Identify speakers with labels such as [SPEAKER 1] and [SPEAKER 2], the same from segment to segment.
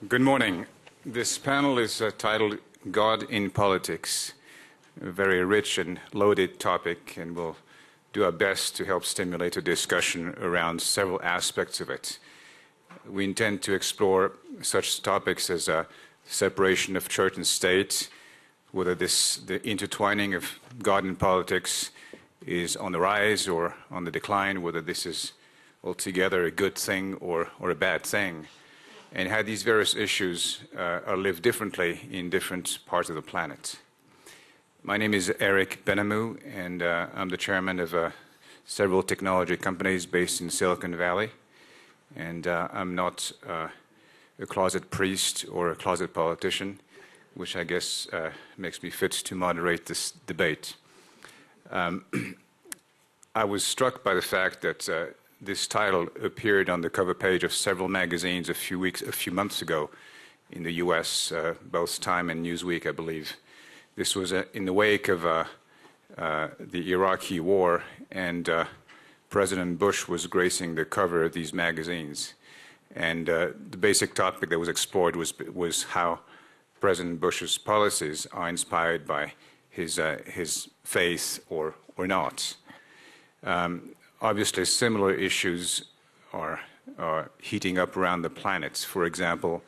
[SPEAKER 1] Good morning. This panel is titled God in Politics, a very rich and loaded topic, and we'll do our best to help stimulate a discussion around several aspects of it. We intend to explore such topics as separation of church and state, whether the intertwining of God in politics is on the rise or on the decline, whether this is altogether a good thing or a bad thing, and how these various issues are lived differently in different parts of the planet. My name is Eric Benamou, and I'm the chairman of several technology companies based in Silicon Valley. And I'm not a closet priest or a closet politician, which I guess makes me fit to moderate this debate. I was struck by the fact that this title appeared on the cover page of several magazines a few months ago in the U.S., both Time and Newsweek, I believe. This was in the wake of the Iraqi war, and President Bush was gracing the cover of these magazines. And the basic topic that was explored was how President Bush's policies are inspired by his faith or not. Obviously, similar issues are heating up around the planet. For example,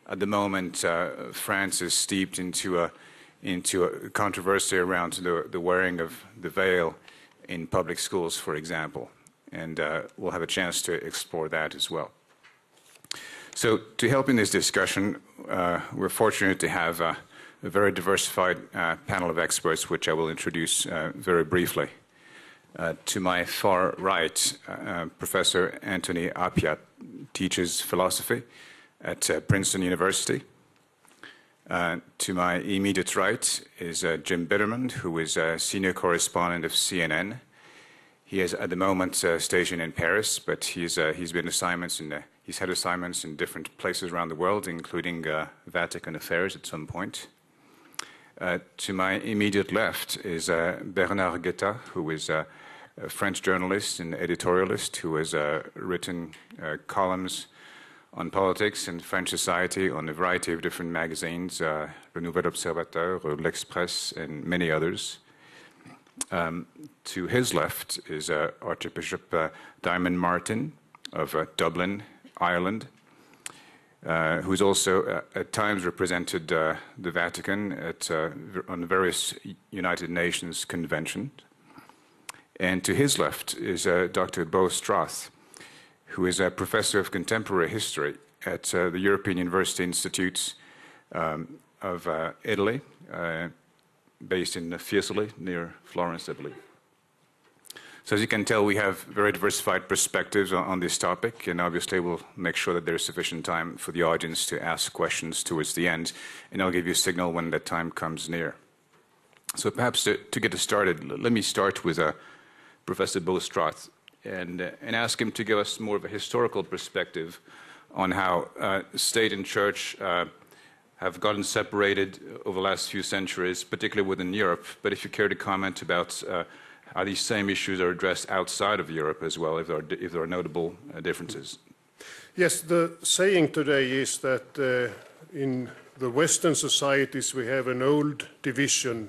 [SPEAKER 1] at the moment, France is steeped into a controversy around the wearing of the veil in public schools, for example. And we'll have a chance to explore that as well. So to help in this discussion, we're fortunate to have a very diversified panel of experts, which I will introduce very briefly. To my far right, Professor Anthony Appiah teaches philosophy at Princeton University. To my immediate right is Jim Bittermann, who is a senior correspondent of CNN. He is at the moment stationed in Paris, but he's had assignments in different places around the world, including Vatican affairs at some point. To my immediate left is Bernard Guetta, who is a French journalist and editorialist who has written columns on politics and French society on a variety of different magazines, Le Nouvel Observateur, L'Express, and many others. To his left is Archbishop Diarmuid Martin of Dublin, Ireland, who's also at times represented the Vatican on various United Nations conventions. And to his left is Dr. Bo Strath, who is a professor of contemporary history at the European University Institutes of Italy, based in Fiesole, near Florence, I believe. So as you can tell, we have very diversified perspectives on this topic, and obviously we'll make sure that there's sufficient time for the audience to ask questions towards the end, and I'll give you a signal when that time comes near. So perhaps to get us started, let me start with Professor Bo Strath and ask him to give us more of a historical perspective on how state and church have gotten separated over the last few centuries, particularly within Europe. But if you care to comment about how these same issues are addressed outside of Europe as well, if there are notable differences.
[SPEAKER 2] Yes, the saying today is that in the Western societies we have an old division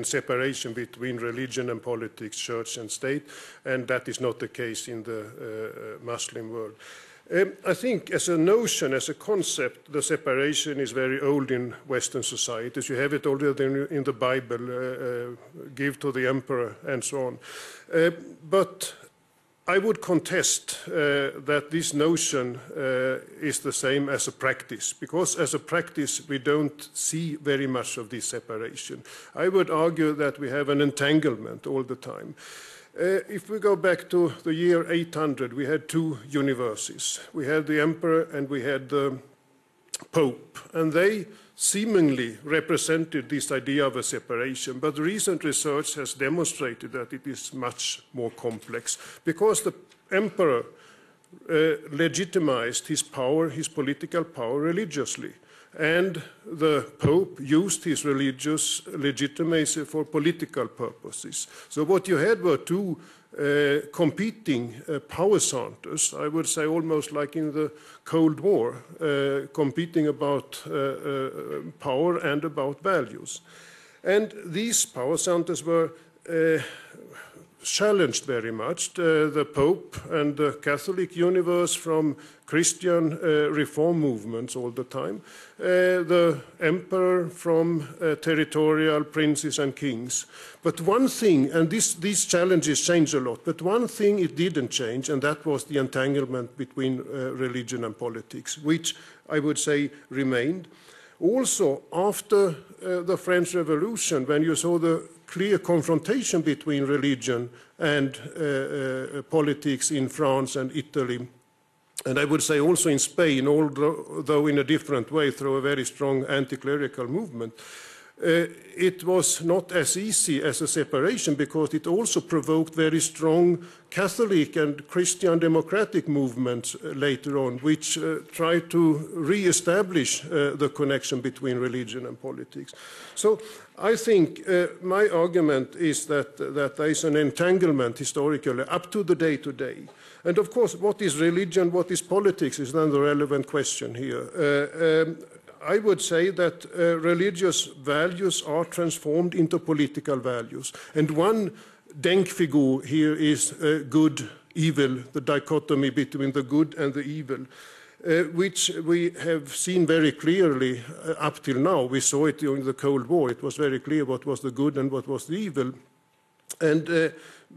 [SPEAKER 2] separation between religion and politics, church and state, and that is not the case in the Muslim world. I think as a notion, as a concept, the separation is very old in Western societies. You have it already in the Bible, give to the emperor and so on. But I would contest that this notion is the same as a practice, because as a practice we don't see very much of this separation. I would argue that we have an entanglement all the time. If we go back to the year 800, we had two universes. We had the emperor and we had the pope, and they seemingly represented this idea of a separation, but recent research has demonstrated that it is much more complex, because the emperor legitimized his power, his political power, religiously. and the Pope used his religious legitimacy for political purposes. So what you had were two competing power centers, I would say almost like in the Cold War, competing about power and about values. And these power centers were challenged very much, the Pope and the Catholic universe from Christian reform movements all the time, the emperor from territorial princes and kings. But one thing, and these challenges changed a lot, but one thing it didn't change, and that was the entanglement between religion and politics, which I would say remained. Also, after the French Revolution, when you saw the clear confrontation between religion and politics in France and Italy, and I would say also in Spain, although in a different way through a very strong anti-clerical movement, it was not as easy as a separation because it also provoked very strong Catholic and Christian democratic movements later on, which tried to re-establish the connection between religion and politics. So I think my argument is that there is an entanglement historically up to the day today. And of course, what is religion, what is politics is then the relevant question here. I would say that religious values are transformed into political values. And one Denkfigur here is good, evil, the dichotomy between the good and the evil, which we have seen very clearly up till now. We saw it during the Cold War. It was very clear what was the good and what was the evil. And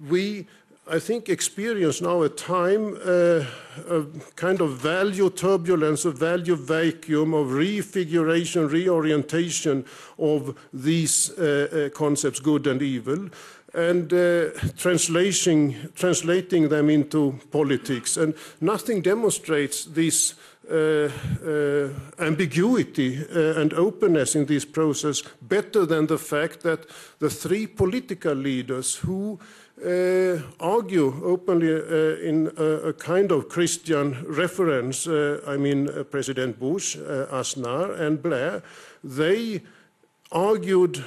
[SPEAKER 2] we, I think, experience now a time, a kind of value turbulence, a value vacuum of refiguration, reorientation of these concepts, good and evil, and translating them into politics. And nothing demonstrates this ambiguity and openness in this process better than the fact that the three political leaders who argue openly in a kind of Christian reference, I mean President Bush, Aznar and Blair, they argued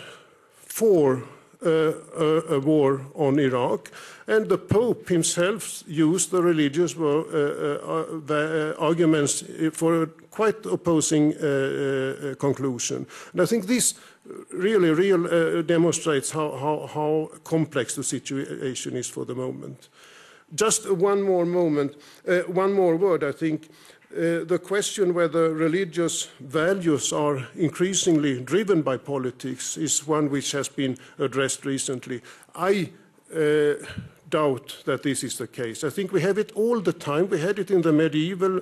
[SPEAKER 2] for a war on Iraq, and the Pope himself used the religious arguments for a quite opposing conclusion. And I think this really demonstrates how complex the situation is for the moment. Just one more word, I think. The question whether religious values are increasingly driven by politics is one which has been addressed recently. I doubt that this is the case. I think we have it all the time. We had it in the medieval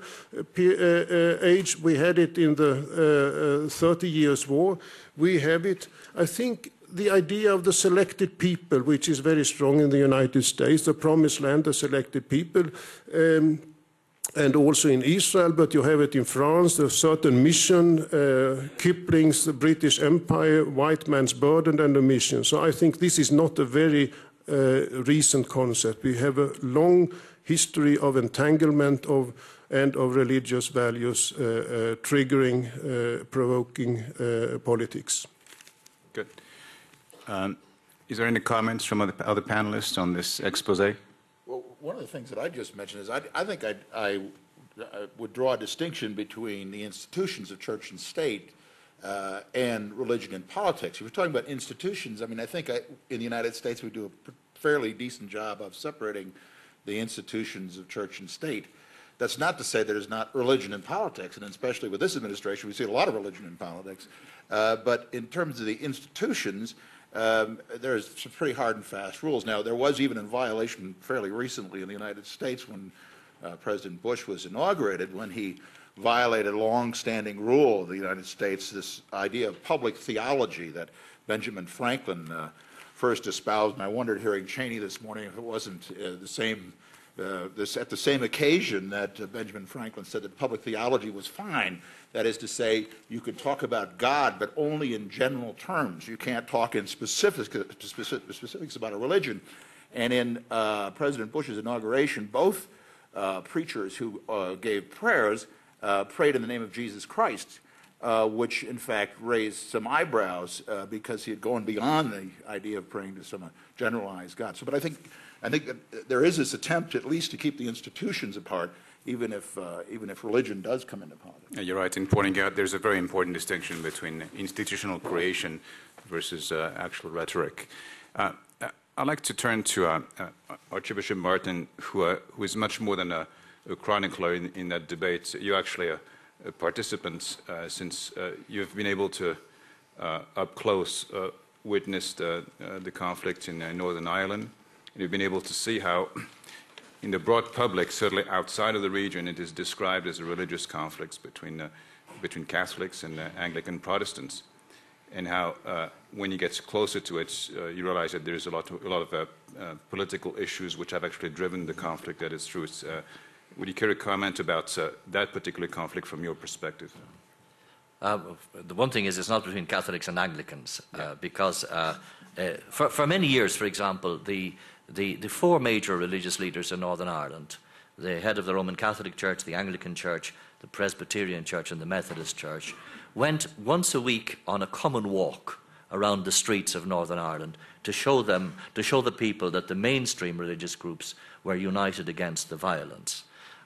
[SPEAKER 2] age. We had it in the 30 Years' War. We have it, I think, the idea of the selected people, which is very strong in the United States, the promised land, the selected people, and also in Israel, but you have it in France, a certain mission, Kipling's The British Empire, White Man's Burden and the Mission. So I think this is not a very recent concept. We have a long history of entanglement and of religious values triggering, provoking politics.
[SPEAKER 1] Good. Is there any comments from other panelists on this expose?
[SPEAKER 3] Well, one of the things that I just mentioned is I think I would draw a distinction between the institutions of church and state and religion and politics. If we're talking about institutions, I mean, I think in the United States we do a fairly decent job of separating the institutions of church and state. That's not to say there's not religion and politics, and especially with this administration, we see a lot of religion in politics. But in terms of the institutions, there's some pretty hard and fast rules. Now, there was even a violation fairly recently in the United States when President Bush was inaugurated, when he violated a long-standing rule of the United States, this idea of public theology that Benjamin Franklin first espoused. And I wondered, hearing Cheney this morning, if it wasn't at the same occasion that Benjamin Franklin said that public theology was fine. That is to say, you could talk about God, but only in general terms. You can't talk in specifics about a religion. And in President Bush's inauguration, both preachers who gave prayers prayed in the name of Jesus Christ. which in fact raised some eyebrows because he had gone beyond the idea of praying to some generalized God. So, but I think that there is this attempt at least to keep the institutions apart, even if religion does come into politics.
[SPEAKER 1] Yeah, you're right in pointing out there's a very important distinction between institutional creation versus actual rhetoric. I'd like to turn to Archbishop Martin, who is much more than a chronicler in that debate. You're actually a participant since you've been able to up close witness the conflict in Northern Ireland. And you've been able to see how in the broad public, certainly outside of the region, it is described as a religious conflict between Catholics and Anglican Protestants, and how when you get closer to it, you realize that there's a lot of political issues which have actually driven the conflict at its roots. Would you care to comment about that particular conflict from your perspective?
[SPEAKER 4] The one thing is it's not between Catholics and Anglicans, because for many years, for example, the four major religious leaders in Northern Ireland, the head of the Roman Catholic Church, the Anglican Church, the Presbyterian Church and the Methodist Church, went once a week on a common walk around the streets of Northern Ireland to show the people that the mainstream religious groups were united against the violence.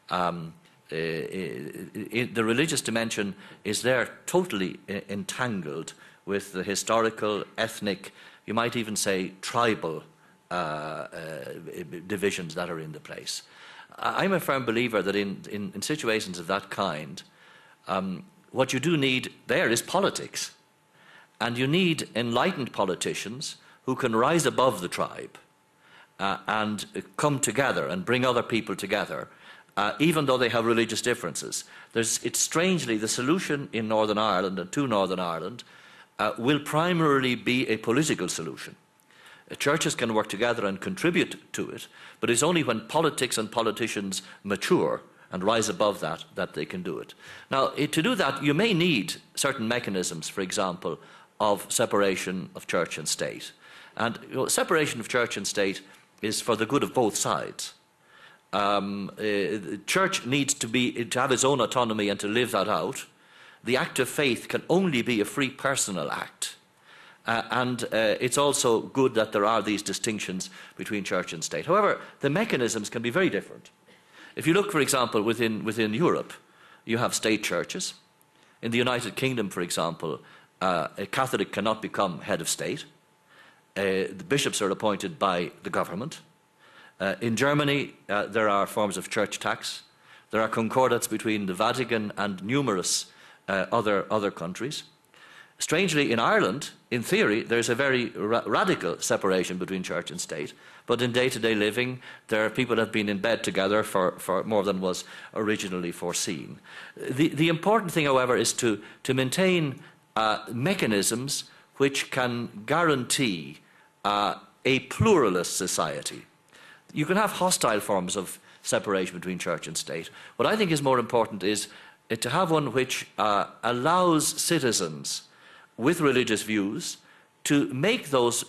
[SPEAKER 4] The religious dimension is there totally entangled with the historical, ethnic, you might even say tribal divisions that are in the place. I'm a firm believer that in situations of that kind, what you do need there is politics. And you need enlightened politicians who can rise above the tribe and come together and bring other people together, even though they have religious differences. It's strangely, the solution in Northern Ireland and to Northern Ireland will primarily be a political solution. Churches can work together and contribute to it, but it's only when politics and politicians mature and rise above that they can do it. Now, to do that, you may need certain mechanisms, for example, of separation of church and state. And separation of church and state is for the good of both sides. The church needs to have its own autonomy and to live that out. The act of faith can only be a free personal act. And it's also good that there are these distinctions between church and state. However, the mechanisms can be very different. If you look, for example, within Europe, you have state churches. In the United Kingdom, for example, a Catholic cannot become head of state. The bishops are appointed by the government. In Germany, there are forms of church tax. There are concordats between the Vatican and numerous other countries. Strangely, in Ireland, in theory, there's a very radical separation between church and state. But in day-to-day living, there are people that have been in bed together for more than was originally foreseen. The important thing, however, is to maintain mechanisms which can guarantee a pluralist society. You can have hostile forms of separation between church and state. What I think is more important is to have one which allows citizens with religious views to make those,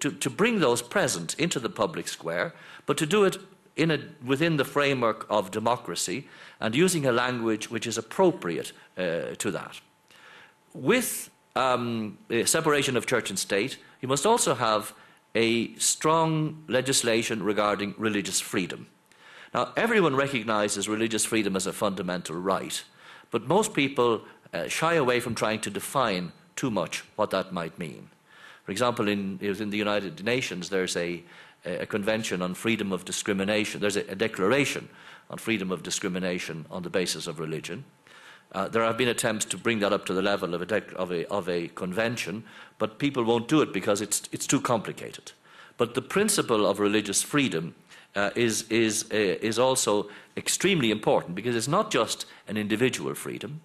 [SPEAKER 4] to bring those present into the public square, but to do it within the framework of democracy and using a language which is appropriate to that. With separation of church and state, you must also have a strong legislation regarding religious freedom. Now, everyone recognizes religious freedom as a fundamental right, but most people shy away from trying to define too much what that might mean. For example, within the United Nations, there's a convention on freedom of discrimination. There's a declaration on freedom of discrimination on the basis of religion. There have been attempts to bring that up to the level of a convention, but people won't do it because it's too complicated. But the principle of religious freedom is also extremely important, because it's not just an individual freedom.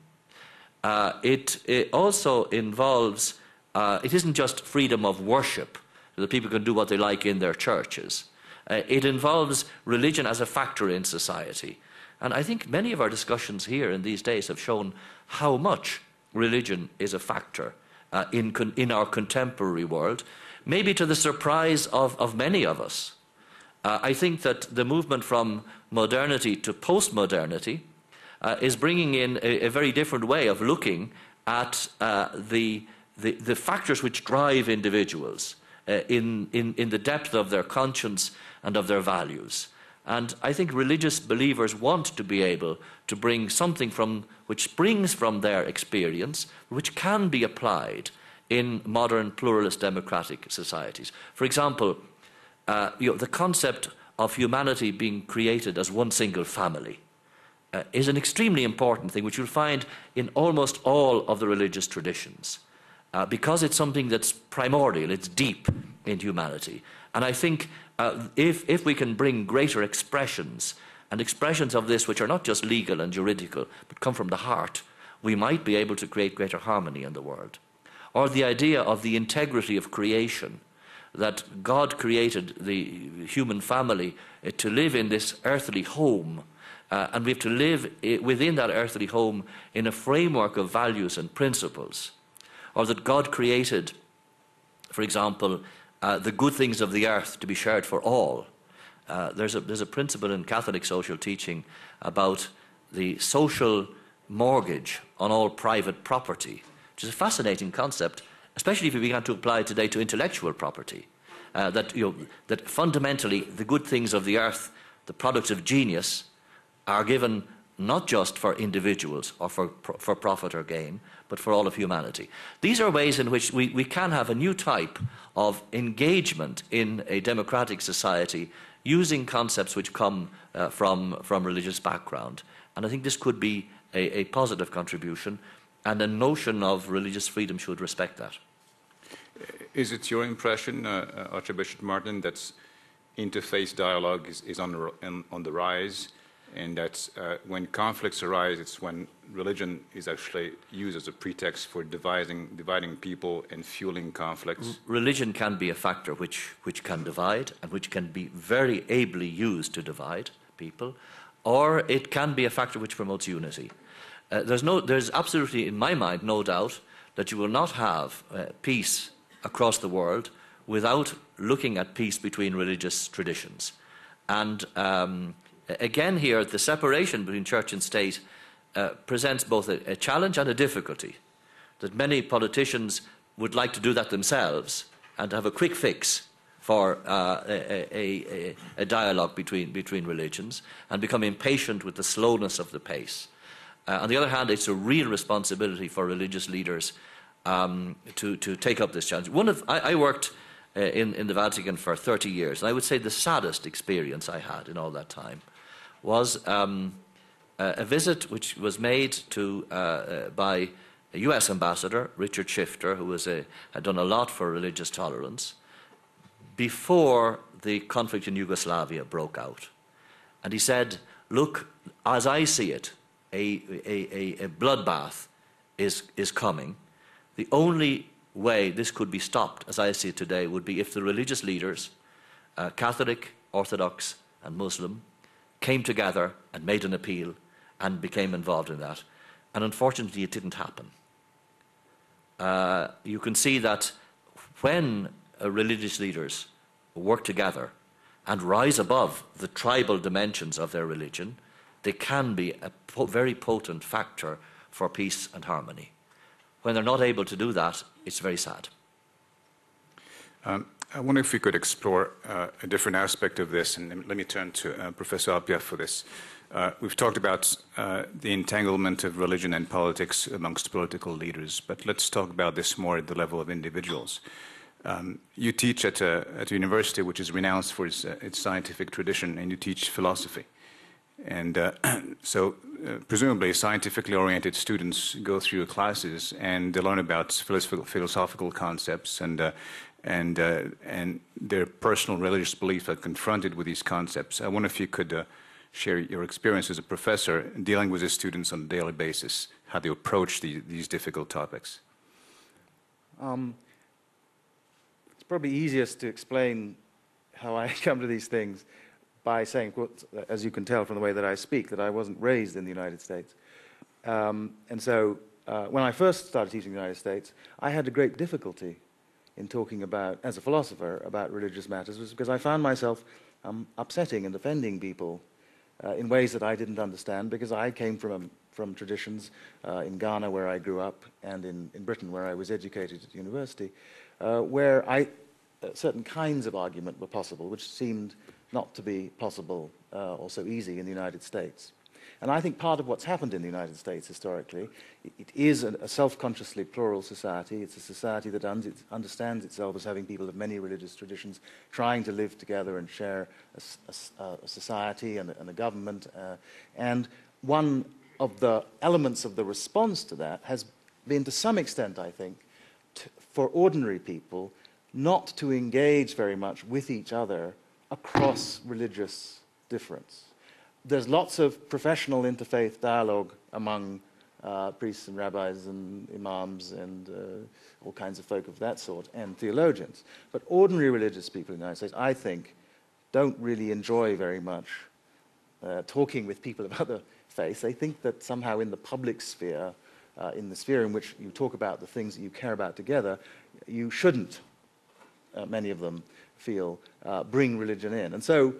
[SPEAKER 4] It also involves, it isn't just freedom of worship, so that people can do what they like in their churches. It involves religion as a factor in society. And I think many of our discussions here in these days have shown how much religion is a factor in our contemporary world, maybe to the surprise of many of us. I think that the movement from modernity to post-modernity is bringing in a very different way of looking at the factors which drive individuals in the depth of their conscience and of their values. And I think religious believers want to be able to bring something which springs from their experience, which can be applied in modern pluralist democratic societies. For example, the concept of humanity being created as one single family is an extremely important thing, which you'll find in almost all of the religious traditions, because it's something that's primordial, it's deep in humanity. And I think if we can bring greater expressions, and expressions of this which are not just legal and juridical, but come from the heart, we might be able to create greater harmony in the world. Or the idea of the integrity of creation, that God created the human family to live in this earthly home, and we have to live within that earthly home in a framework of values and principles. Or that God created, for example, the good things of the earth to be shared for all. There's a principle in Catholic social teaching about the social mortgage on all private property, which is a fascinating concept, especially if we began to apply it today to intellectual property. That fundamentally the good things of the earth, the products of genius, are given not just for individuals or for profit or gain, but for all of humanity. These are ways in which we can have a new type of engagement in a democratic society using concepts which come from religious background. And I think this could be a positive contribution, and a notion of religious freedom should respect that.
[SPEAKER 1] Is it your impression, Archbishop Martin, that interfaith dialogue is on the rise, and that when conflicts arise, it's when religion is actually used as a pretext for dividing people and fueling conflicts? Religion
[SPEAKER 4] can be a factor which can divide, and which can be very ably used to divide people, or it can be a factor which promotes unity. There's absolutely, in my mind, no doubt that you will not have peace across the world without looking at peace between religious traditions. And again here, the separation between church and state presents both a challenge and a difficulty, that many politicians would like to do that themselves and have a quick fix for a dialogue between religions, and become impatient with the slowness of the pace. On the other hand, it's a real responsibility for religious leaders to take up this challenge. I worked in the Vatican for 30 years, and I would say the saddest experience I had in all that time was a visit which was made by a US ambassador, Richard Shifter, who had done a lot for religious tolerance, before the conflict in Yugoslavia broke out. And he said, look, as I see it, a bloodbath is coming. The only way this could be stopped, as I see it today, would be if the religious leaders, Catholic, Orthodox and Muslim, came together and made an appeal and became involved in that. And unfortunately, it didn't happen. You can see that when religious leaders work together and rise above the tribal dimensions of their religion, they can be a very potent factor for peace and harmony. When they're not able to do that, it's very sad.
[SPEAKER 1] I wonder if we could explore a different aspect of this, and let me turn to Professor Appiah for this. We've talked about the entanglement of religion and politics amongst political leaders, but let's talk about this more at the level of individuals. You teach at a university which is renowned for its scientific tradition, and you teach philosophy. And so presumably scientifically oriented students go through your classes and they learn about philosophical concepts, and their personal religious beliefs are confronted with these concepts. I wonder if you could share your experience as a professor dealing with the students on a daily basis, how they approach these difficult topics.
[SPEAKER 5] It's probably easiest to explain how I come to these things by saying, as you can tell from the way that I speak, that I wasn't raised in the United States. And so when I first started teaching in the United States, I had a great difficulty in talking about, as a philosopher, about religious matters, was because I found myself upsetting and offending people in ways that I didn't understand, because I came from from traditions in Ghana, where I grew up, and in Britain, where I was educated at university, where certain kinds of argument were possible, which seemed not to be possible or so easy in the United States. And I think part of what's happened in the United States historically, it is a self-consciously plural society. It's a society that understands itself as having people of many religious traditions trying to live together and share a society and a government. And one of the elements of the response to that has been, to some extent, I think, for ordinary people not to engage very much with each other across religious difference. There's lots of professional interfaith dialogue among priests and rabbis and imams and all kinds of folk of that sort, and theologians. But ordinary religious people in the United States, I think, don't really enjoy very much talking with people of other faiths. They think that somehow in the public sphere, in the sphere in which you talk about the things that you care about together, you shouldn't, many of them feel, bring religion in. And so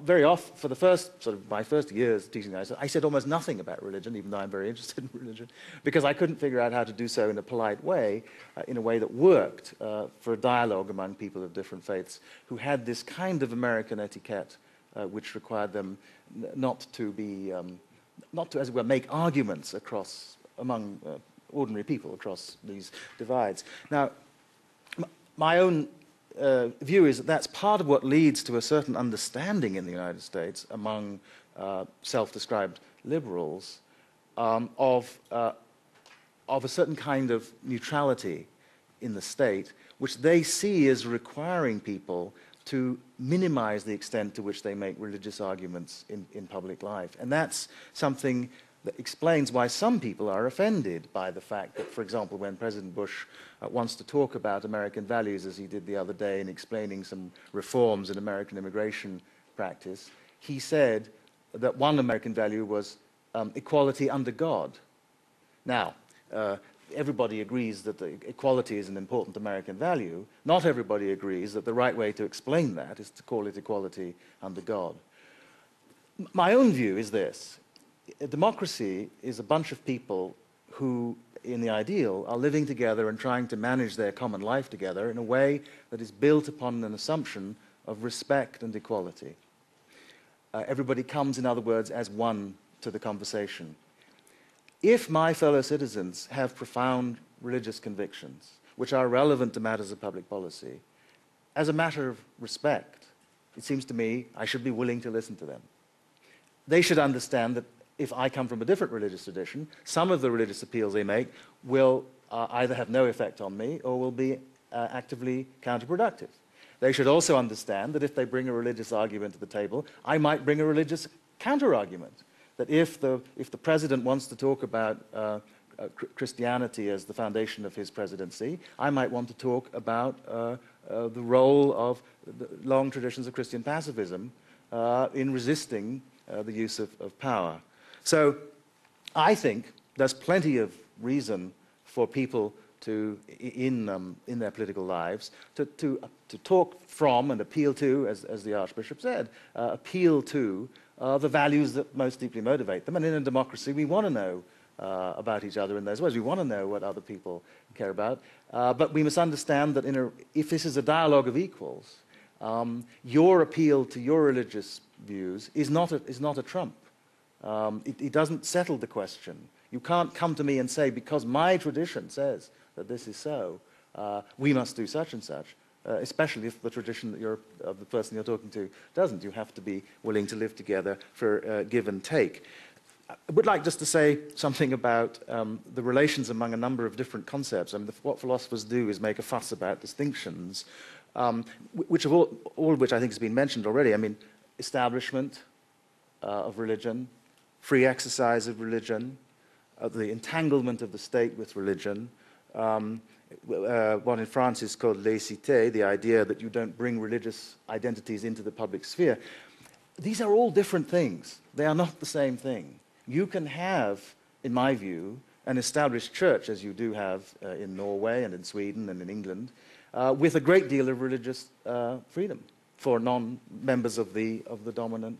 [SPEAKER 5] very often, for the my first years teaching, I said almost nothing about religion, even though I'm very interested in religion, because I couldn't figure out how to do so in a polite way, in a way that worked for a dialogue among people of different faiths who had this kind of American etiquette which required them not to, as it were, make arguments among ordinary people across these divides. Now, my own view is that that's part of what leads to a certain understanding in the United States among self-described liberals of a certain kind of neutrality in the state, which they see as requiring people to minimize the extent to which they make religious arguments in public life. And that's something that explains why some people are offended by the fact that, for example, when President Bush wants to talk about American values, as he did the other day in explaining some reforms in American immigration practice, he said that one American value was equality under God. Now, everybody agrees that equality is an important American value. Not everybody agrees that the right way to explain that is to call it equality under God. My own view is this. A democracy is a bunch of people who, in the ideal, are living together and trying to manage their common life together in a way that is built upon an assumption of respect and equality. Everybody comes, in other words, as one to the conversation. If my fellow citizens have profound religious convictions, which are relevant to matters of public policy, as a matter of respect, it seems to me I should be willing to listen to them. They should understand that if I come from a different religious tradition, some of the religious appeals they make will either have no effect on me or will be actively counterproductive. They should also understand that if they bring a religious argument to the table, I might bring a religious counter-argument. That if the president wants to talk about Christianity as the foundation of his presidency, I might want to talk about the role of the long traditions of Christian pacifism in resisting the use of power. So I think there's plenty of reason for people to, in their political lives, to talk from and appeal to, as the Archbishop said, appeal to the values that most deeply motivate them. And in a democracy, we want to know about each other in those ways. We want to know what other people care about. But we must understand that if this is a dialogue of equals, your appeal to your religious views is not a trump. It doesn't settle the question. You can't come to me and say, because my tradition says that this is so, we must do such and such, especially if the tradition of the person you're talking to doesn't. You have to be willing to live together for give and take. I would like just to say something about the relations among a number of different concepts. I mean, what philosophers do is make a fuss about distinctions, which all of which I think has been mentioned already. I mean, establishment of religion, free exercise of religion, the entanglement of the state with religion, what in France is called laïcité, the idea that you don't bring religious identities into the public sphere. These are all different things. They are not the same thing. You can have, in my view, an established church, as you do have in Norway and in Sweden and in England, with a great deal of religious freedom for non-members of the dominant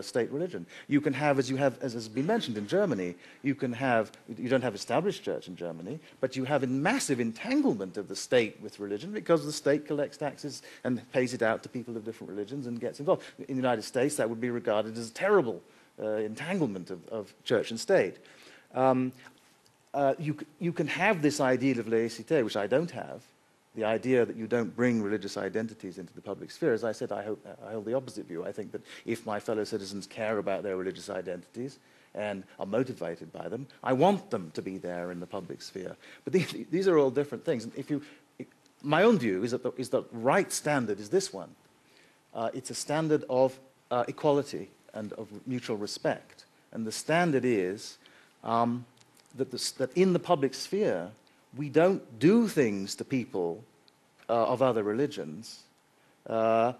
[SPEAKER 5] state religion. You can have, as has been mentioned in Germany, you don't have established church in Germany, but you have a massive entanglement of the state with religion because the state collects taxes and pays it out to people of different religions and gets involved. In the United States, that would be regarded as a terrible entanglement of church and state. You can have this ideal of laïcité, which I don't have, the idea that you don't bring religious identities into the public sphere. As I said, I hold the opposite view. I think that if my fellow citizens care about their religious identities and are motivated by them, I want them to be there in the public sphere. But these are all different things. And my own view is that the right standard is this one. It's a standard of equality and of mutual respect. And the standard is that in the public sphere, we don't do things to people of other religions that,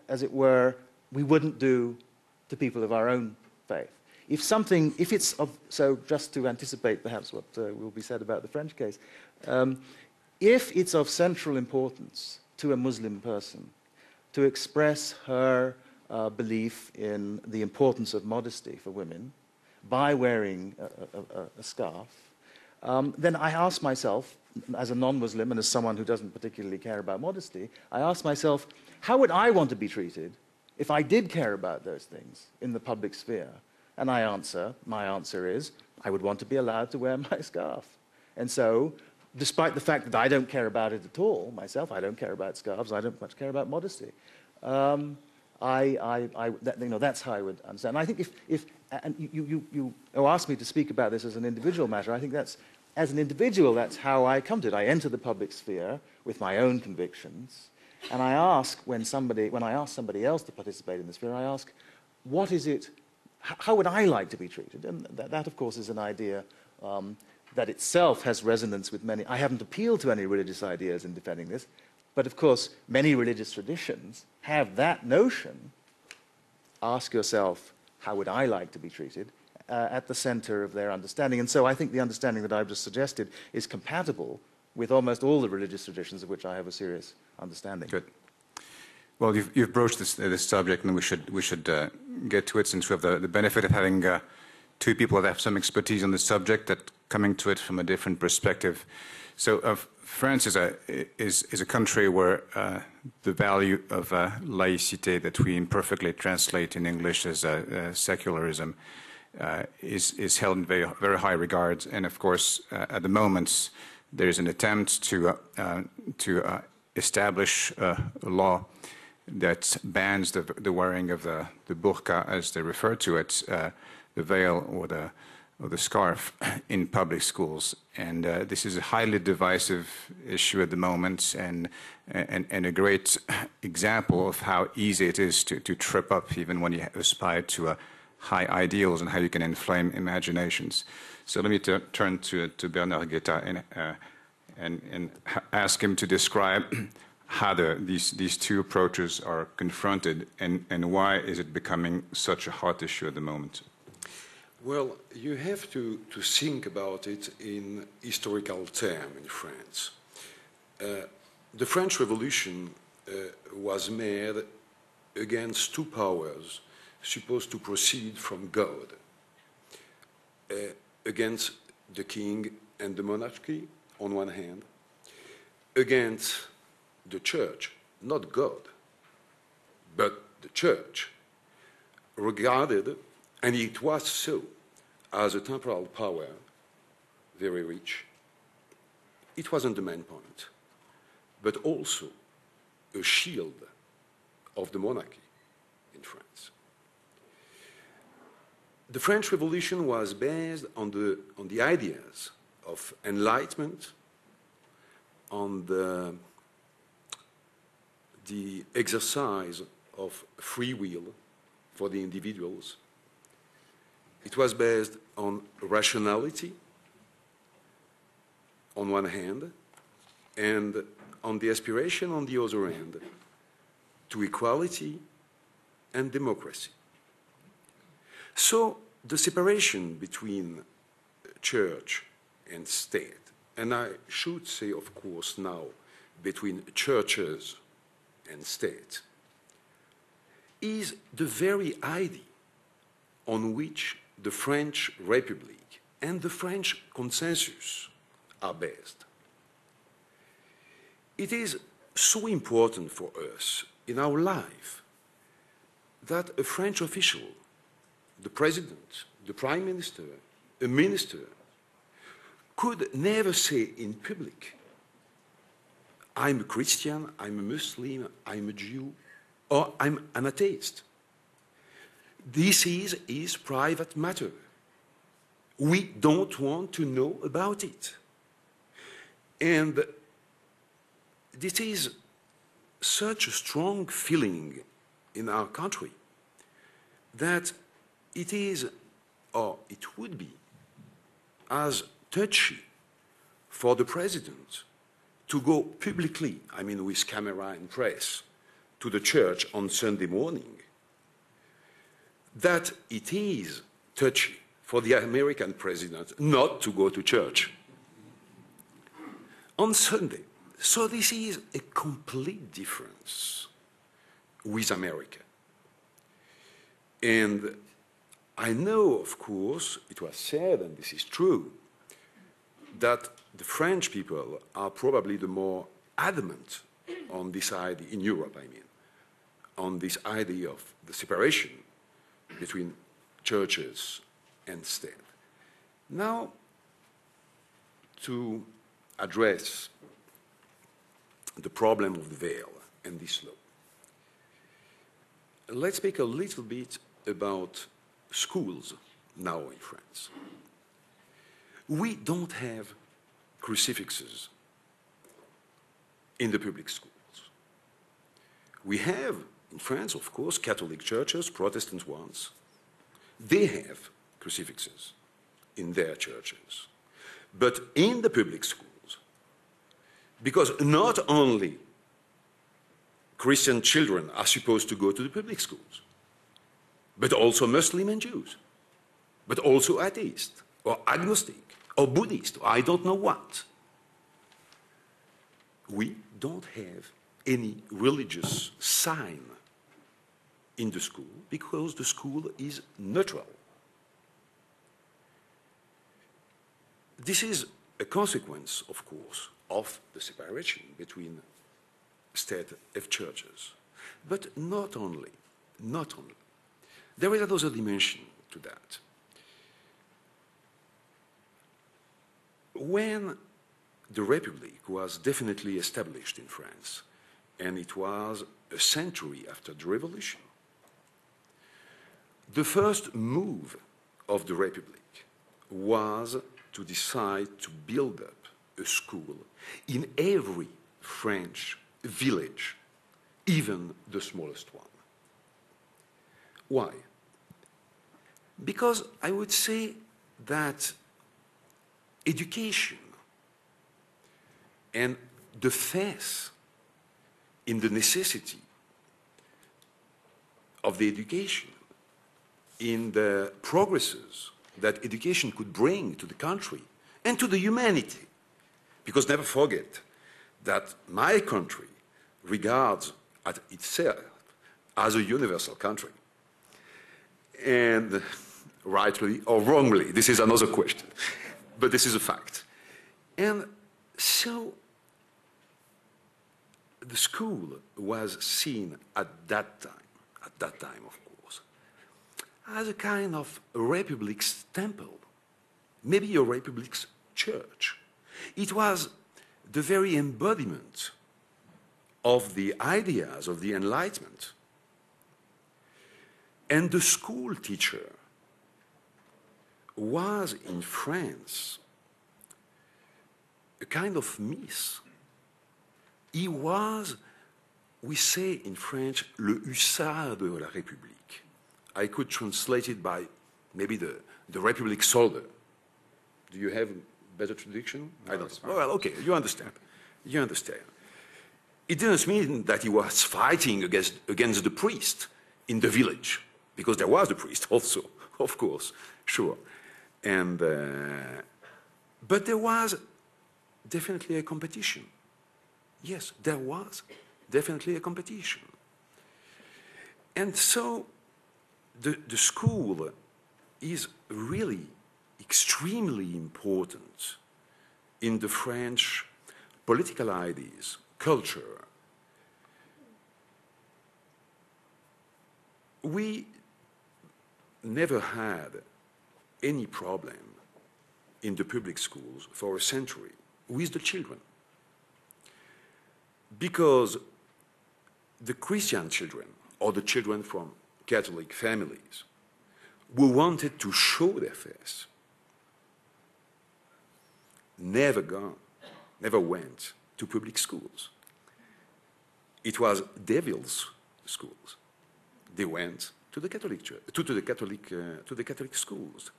[SPEAKER 5] as it were, we wouldn't do to people of our own faith. So just to anticipate perhaps what will be said about the French case, if it's of central importance to a Muslim person to express her belief in the importance of modesty for women by wearing a scarf, then I ask myself, as a non-Muslim and as someone who doesn't particularly care about modesty, I ask myself, how would I want to be treated if I did care about those things in the public sphere? And my answer is, I would want to be allowed to wear my scarf. And so, despite the fact that I don't care about it at all myself, I don't care about scarves, I don't much care about modesty. That's how I would understand. And I think and you asked me to speak about this as an individual matter. I think as an individual, that's how I come to it. I enter the public sphere with my own convictions, and I ask when I ask somebody else to participate in the sphere, I ask, what is it? How would I like to be treated? And that of course, is an idea that itself has resonance with many. I haven't appealed to any religious ideas in defending this, but of course, many religious traditions have that notion. Ask yourself, how would I like to be treated, at the center of their understanding. And so I think the understanding that I've just suggested is compatible with almost all the religious traditions of which I have a serious understanding.
[SPEAKER 1] Good. Well, you've broached this subject, and we should get to it, since we have the benefit of having two people that have some expertise on this subject, that coming to it from a different perspective. So France is a country where the value of laïcité, that we imperfectly translate in English as secularism, is held in very, very high regard. And of course, at the moment, there is an attempt to establish a law that bans the wearing of the burqa, as they refer to it, the veil or the scarf, in public schools. And this is a highly divisive issue at the moment, and a great example of how easy it is to trip up even when you aspire to high ideals, and how you can inflame imaginations. So let me turn to Bernard Guetta and ask him to describe how these two approaches are confronted, and why is it becoming such a hot issue at the moment?
[SPEAKER 6] Well, you have to think about it in historical terms in France. The French Revolution was made against two powers supposed to proceed from God, against the king and the monarchy on one hand, against the church, not God, but the church, regarded, and it was so, as a temporal power, very rich. It wasn't the main point, but also a shield of the monarchy in France. The French Revolution was based on the ideas of enlightenment, on the exercise of free will for the individuals. It was based on rationality on one hand, and on the aspiration on the other hand to equality and democracy. So the separation between church and state, and I should say, of course, now, between churches and state is the very idea on which the French Republic and the French consensus are based. It is so important for us in our life that a French official, the president, the prime minister, a minister, could never say in public, I'm a Christian, I'm a Muslim, I'm a Jew, or I'm an atheist. This is his private matter. We don't want to know about it. And this is such a strong feeling in our country that it is, or it would be, as touchy for the president to go publicly, I mean with camera and press, to the church on Sunday morning, that it is touchy for the American president not to go to church on Sunday. So this is a complete difference with America. And I know, of course, it was said, and this is true, that the French people are probably the more adamant on this idea, in Europe, I mean, on this idea of the separation between churches and state. Now, to address the problem of the veil and this law, let's speak a little bit about schools now in France. We don't have crucifixes in the public schools. We have, in France, of course, Catholic churches, Protestant ones. They have crucifixes in their churches. But in the public schools, because not only Christian children are supposed to go to the public schools, but also Muslim and Jews, but also atheists, or agnostic, or Buddhist, or I don't know what. We don't have any religious sign in the school because the school is neutral. This is a consequence, of course, of the separation between state and churches. But not only. There is another dimension to that. When the Republic was definitely established in France, and it was a century after the Revolution, the first move of the Republic was to decide to build up a school in every French village, even the smallest one. Why? Because I would say that education and the faith in the necessity of the education, in the progresses that education could bring to the country and to the humanity. Because never forget that my country regards at itself as a universal country. And rightly or wrongly, this is another question, but this is a fact. And so the school was seen at that time, of course, as a kind of a Republic's temple, maybe a Republic's church. It was the very embodiment of the ideas of the Enlightenment. And the school teacher was in France a kind of myth. He was, we say in French, le hussard de la République. I could translate it by maybe the Republic soldier. Do you have a better traduction?
[SPEAKER 1] No,
[SPEAKER 6] I don't know.
[SPEAKER 1] fine.
[SPEAKER 6] Well, okay, you understand. You understand. It didn't mean that he was fighting against the priest in the village, because there was the priest also, of course, sure. And, but there was definitely a competition. Yes, there was definitely a competition. And so the school is really extremely important in the French political ideas, culture. We never had any problem in the public schools for a century with the children, because the Christian children or the children from Catholic families who wanted to show their face never went to public schools. It was devils' schools. They went to the Catholic church, to the Catholic schools.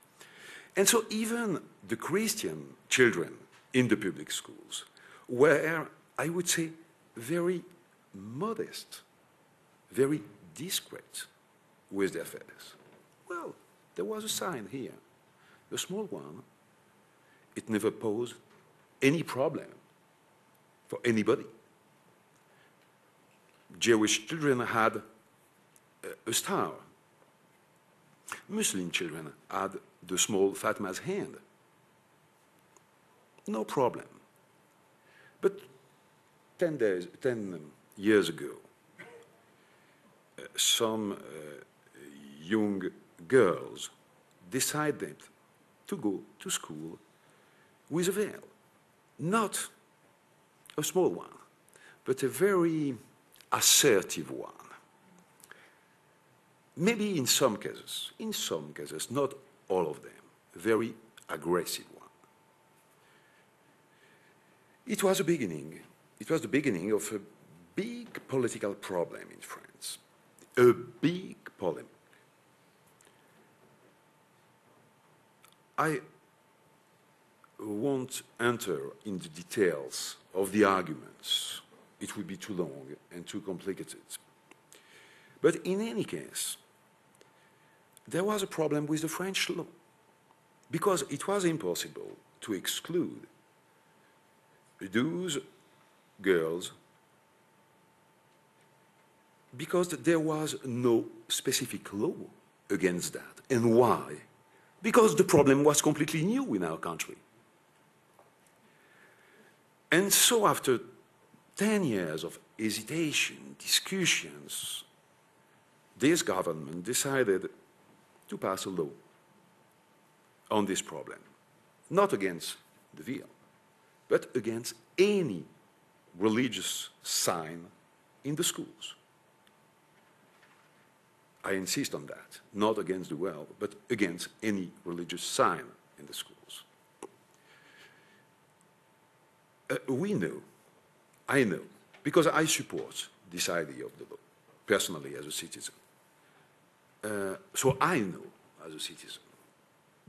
[SPEAKER 6] And so even the Christian children in the public schools were, I would say, very modest, very discreet with their faith. Well, there was a sign here, a small one. It never posed any problem for anybody. Jewish children had a star. Muslim children had the small Fatma's hand. No problem. But 10 years ago, some young girls decided to go to school with a veil. Not a small one, but a very assertive one. Maybe in some cases, not all of them, a very aggressive one. It was the beginning of a big political problem in France, a big polemic. I won't enter in the details of the arguments. It would be too long and too complicated. But in any case, there was a problem with the French law, because it was impossible to exclude those girls because there was no specific law against that. And why? Because the problem was completely new in our country. And so after 10 years of hesitation, discussions, this government decided to pass a law on this problem, not against the veil, but against any religious sign in the schools. I insist on that, not against the veil, but against any religious sign in the schools. I know, because I support this idea of the law, personally as a citizen. So I know, as a citizen,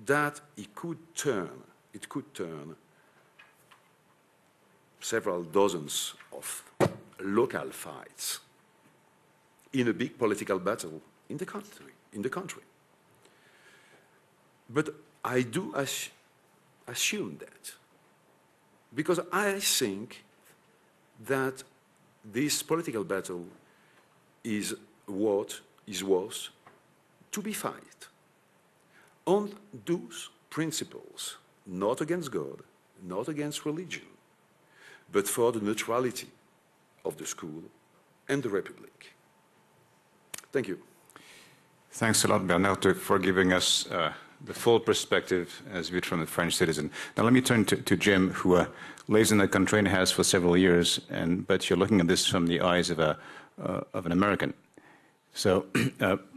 [SPEAKER 6] that it could turn several dozens of local fights in a big political battle in the country. But I do assume that, because I think that this political battle is what is worth to be fought on those principles, not against God, not against religion, but for the neutrality of the school and the Republic. Thank you.
[SPEAKER 1] Thanks a lot, Bernard, for giving us the full perspective as viewed from the French citizen. Now let me turn to Jim, who lives in the country and has for several years, but you're looking at this from the eyes of an American. So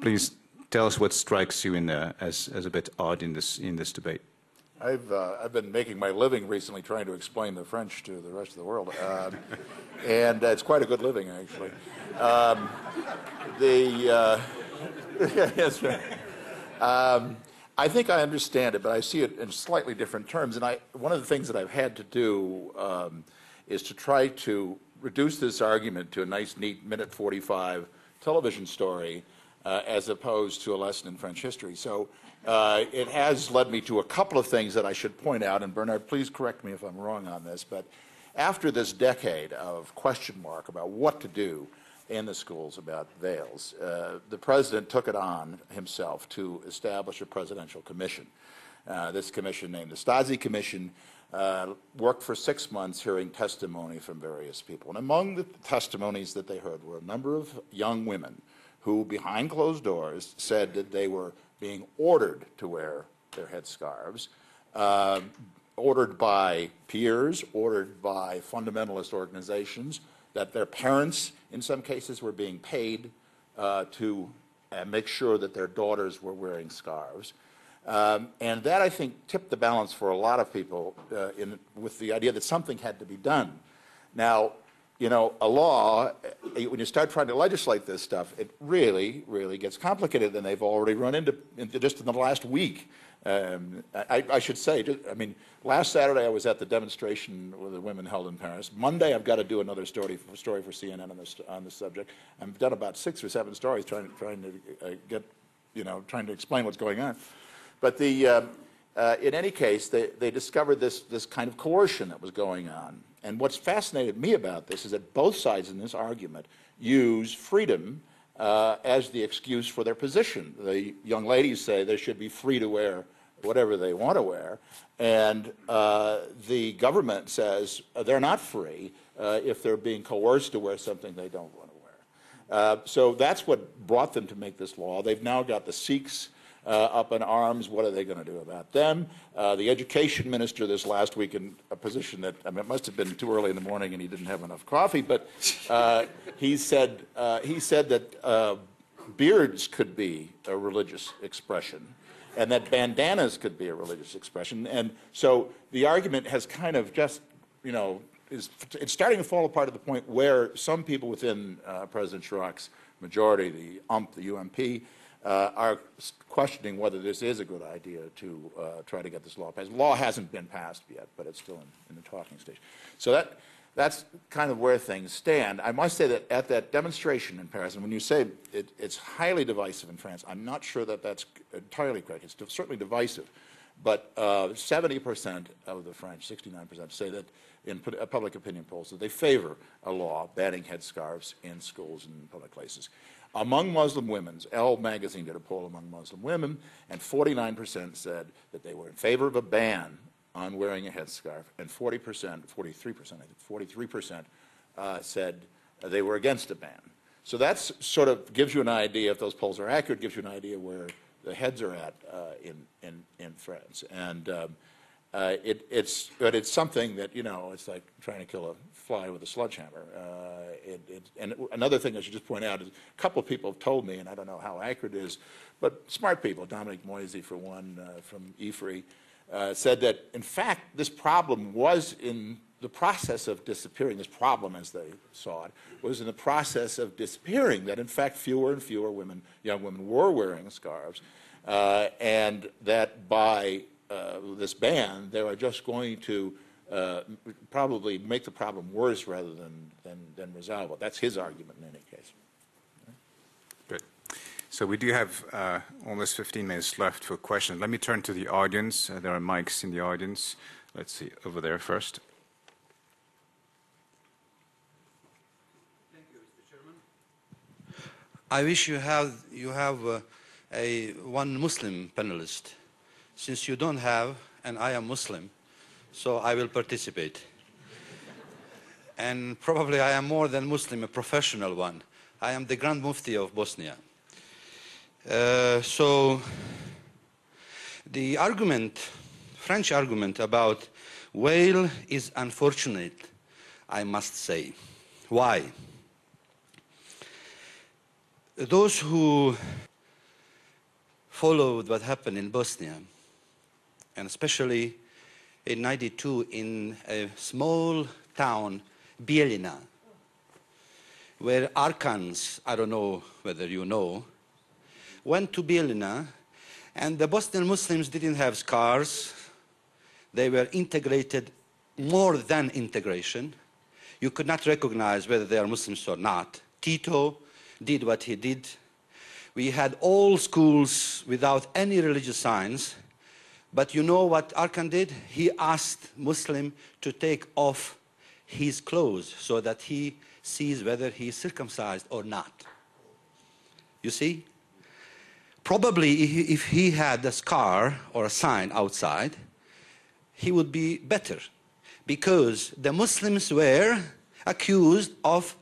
[SPEAKER 1] please tell us what strikes you as a bit odd in this debate.
[SPEAKER 3] I've been making my living recently trying to explain the French to the rest of the world, and it's quite a good living, actually. Yes, right. I think I understand it, but I see it in slightly different terms. And one of the things that I've had to do is to try to reduce this argument to a nice, neat minute 45 television story, as opposed to a lesson in French history. So it has led me to a couple of things that I should point out. And Bernard, please correct me if I'm wrong on this. But after this decade of question mark about what to do in the schools about veils, the president took it on himself to establish a presidential commission. This commission, named the Stasi Commission, worked for 6 months hearing testimony from various people. And among the testimonies that they heard were a number of young women who, behind closed doors, said that they were being ordered to wear their headscarves, ordered by peers, ordered by fundamentalist organizations, that their parents, in some cases, were being paid to make sure that their daughters were wearing scarves. And that, I think, tipped the balance for a lot of people with the idea that something had to be done. Now, you know, a law, when you start trying to legislate this stuff, it really, really gets complicated, and they've already run into just in the last week. I should say, I mean, last Saturday I was at the demonstration with the women held in Paris. Monday I've got to do another story for CNN on this subject. I've done about 6 or 7 stories trying to explain what's going on. But in any case, they discovered this kind of coercion that was going on. And what's fascinated me about this is that both sides in this argument use freedom as the excuse for their position. The young ladies say they should be free to wear whatever they want to wear, and the government says they're not free if they're being coerced to wear something they don't want to wear. So that's what brought them to make this law. They've now got the Sikhs up in arms. What are they going to do about them? The education minister this last week, in a position that, I mean, it must have been too early in the morning and he didn't have enough coffee, but he said that beards could be a religious expression and that bandanas could be a religious expression. And so the argument has kind of just, you know, it's starting to fall apart at the point where some people within President Chirac's majority, the UMP, are questioning whether this is a good idea to try to get this law passed. The law hasn't been passed yet, but it's still in the talking stage. So that's kind of where things stand. I must say that at that demonstration in Paris, and when you say it's highly divisive in France, I'm not sure that that's entirely correct. It's certainly divisive. But 70% of the French, 69%, say that in public opinion polls that they favor a law banning headscarves in schools and public places. Among Muslim women, Elle magazine did a poll among Muslim women, and 49% said that they were in favor of a ban on wearing a headscarf, and 43% said they were against a ban. So that's sort of gives you an idea, if those polls are accurate, gives you an idea where the heads are at in France. And it's something that, you know, it's like trying to kill a fly with a sledgehammer. And another thing I should just point out is a couple of people have told me, and I don't know how accurate it is, but smart people, Dominic Moisey for one, from IFRI, said that in fact this problem was in the process of disappearing. This problem, as they saw it, was in the process of disappearing, that in fact fewer and fewer women, young women, were wearing scarves, and that by this ban, they are just going to probably make the problem worse rather than resolve it. That's his argument in any case.
[SPEAKER 1] Good. So we do have almost 15 minutes left for questions. Let me turn to the audience. There are mics in the audience. Let's see, over there first.
[SPEAKER 7] Thank you, Mr. Chairman. I wish you have one Muslim panelist. Since you don't have, and I am Muslim, so I will participate. And probably I am more than Muslim, a professional one. I am the Grand Mufti of Bosnia. So the argument, French argument about veil is unfortunate, I must say. Why? Those who followed what happened in Bosnia, and especially in '92 in a small town, Bijeljina, where archons, I don't know whether you know, went to Bijeljina, and the Bosnian Muslims didn't have scars. They were integrated, more than integration. You could not recognize whether they are Muslims or not. Tito did what he did. We had all schools without any religious signs. But you know what Arkan did? He asked Muslim to take off his clothes so that he sees whether he is circumcised or not. You see? Probably if he had a scar or a sign outside, he would be better, because the Muslims were accused of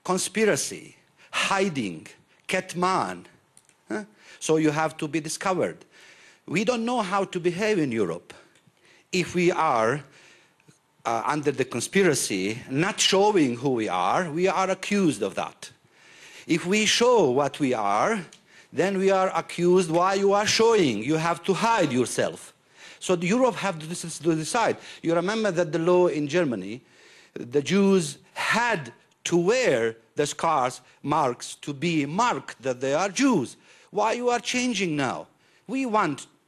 [SPEAKER 7] conspiracy, hiding, ketman. So you have to be discovered. We don't know how to behave in Europe if we are under the conspiracy, not showing who we are accused of that. If we show what we are, then we are accused, why you are showing? You have to hide yourself. So Europe have to decide. You remember that the law in Germany, the Jews had to wear the scars, marks, to be marked that they are Jews. Why you are changing now?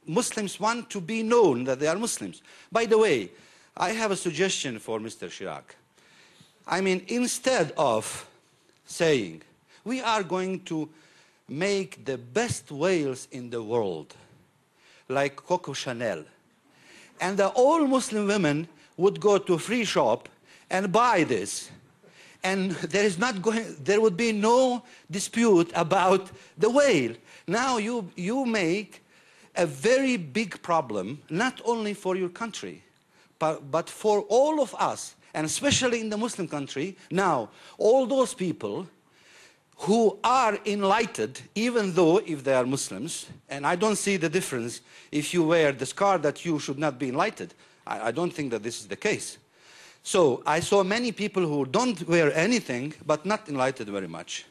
[SPEAKER 7] Muslims want to be known that they are Muslims. By the way, I have a suggestion for Mr. Chirac. I mean, instead of saying, we are going to make the best veils in the world, like Coco Chanel, and all Muslim women would go to a free shop and buy this, and there would be no dispute about the veil. Now you make a very big problem, not only for your country, but for all of us, and especially in the Muslim country. Now, all those people who are enlightened, even though if they are Muslims, and I don't see the difference if you wear the scar that you should not be enlightened. I don't think that this is the case. So I saw many people who don't wear anything, but not enlightened very much.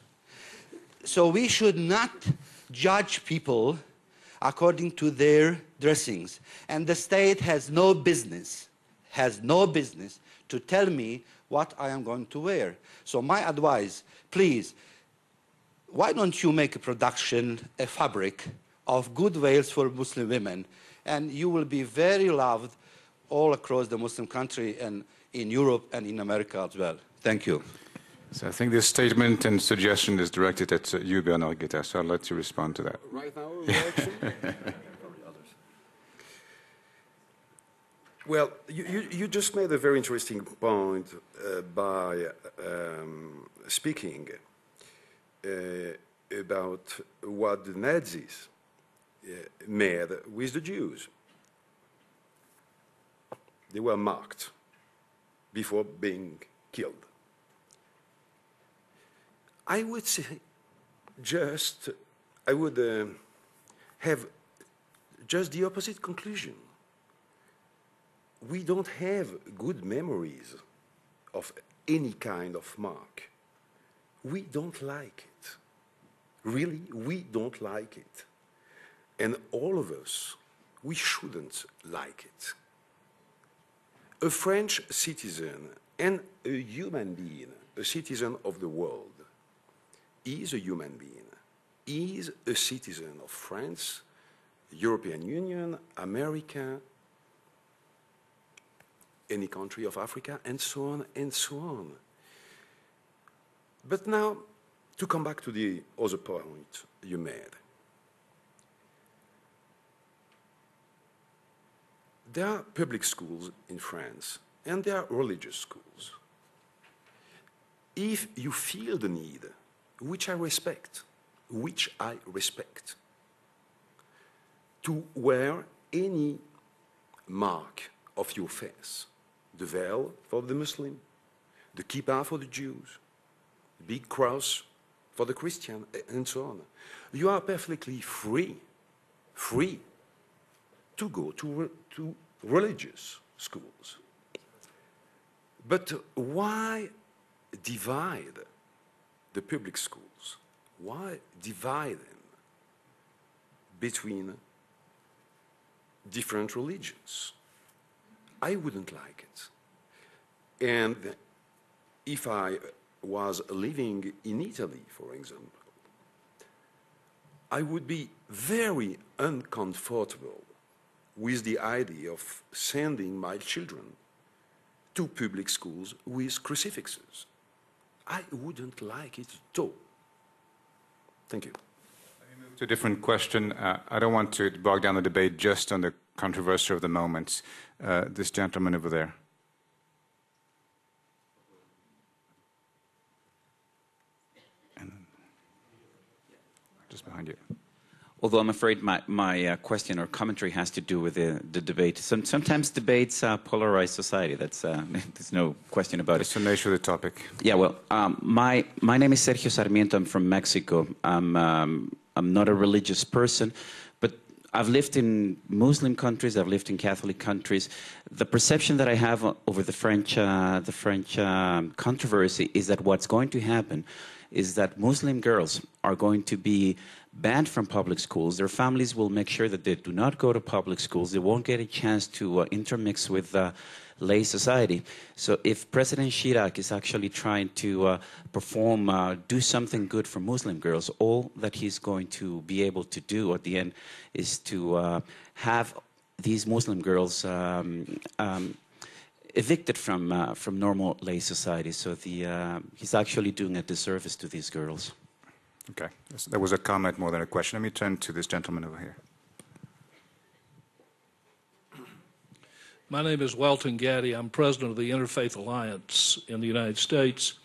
[SPEAKER 7] So we should not judge people according to their dressings. And the state has no business to tell me what I am going to wear. So my advice, please, why don't you make a production, a fabric of good veils for Muslim women, and you will be very loved all across the Muslim country and in Europe and in America as well. Thank you.
[SPEAKER 1] So I think this statement and suggestion is directed at you, Bernard Guetta, so I'll let you respond to that.
[SPEAKER 6] Right now, reaction? Well, you just made a very interesting point by speaking about what the Nazis made with the Jews. They were marked before being killed. I would say I would have just the opposite conclusion. We don't have good memories of any kind of mark. We don't like it. Really, we don't like it. And all of us, we shouldn't like it. A French citizen and a human being, a citizen of the world, is a human being, is a citizen of France, European Union, America, any country of Africa, and so on and so on. But now, to come back to the other point you made. There are public schools in France, and there are religious schools. If you feel the need, which I respect, to wear any mark of your face, the veil for the Muslim, the kippah for the Jews, the big cross for the Christian, and so on, you are perfectly free to go to religious schools. But why divide the public schools? Why divide them between different religions? I wouldn't like it. And if I was living in Italy, for example, I would be very uncomfortable with the idea of sending my children to public schools with crucifixes. I wouldn't like it at all. Thank you.
[SPEAKER 1] To a different question. I don't want to bog down the debate just on the controversy of the moment. This gentleman over there. just behind you.
[SPEAKER 8] Although I'm afraid my question or commentary has to do with the debate. Sometimes debates polarize society. That's there's no question about it.
[SPEAKER 1] That's the nature of the topic.
[SPEAKER 8] Yeah, well, my name is Sergio Sarmiento. I'm from Mexico. I'm not a religious person, but I've lived in Muslim countries. I've lived in Catholic countries. The perception that I have over the French controversy is that what's going to happen is that Muslim girls are going to be banned from public schools. Their families will make sure that they do not go to public schools. They won't get a chance to intermix with lay society. So if President Chirac is actually trying to do something good for Muslim girls, all that he's going to be able to do at the end is to have these Muslim girls evicted from normal lay society. So he's actually doing a disservice to these girls.
[SPEAKER 1] Okay, that was a comment more than a question. Let me turn to this gentleman over here.
[SPEAKER 9] My name is Welton Gaddy. I'm president of the Interfaith Alliance in the United States.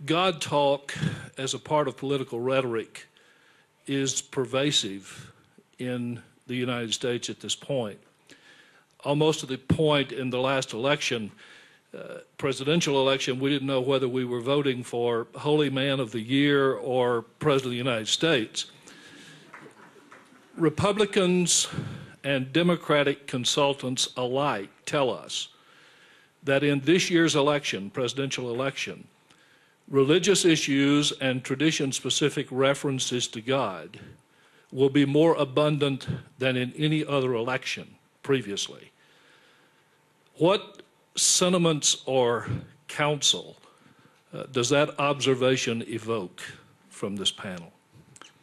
[SPEAKER 9] God talk as a part of political rhetoric is pervasive in the United States at this point. Almost to the point in the last election, presidential election, we didn't know whether we were voting for Holy Man of the Year or President of the United States. Republicans and Democratic consultants alike tell us that in this year's election, presidential election, religious issues and tradition-specific references to God will be more abundant than in any other election previously. What sentiments or counsel does that observation evoke from this panel?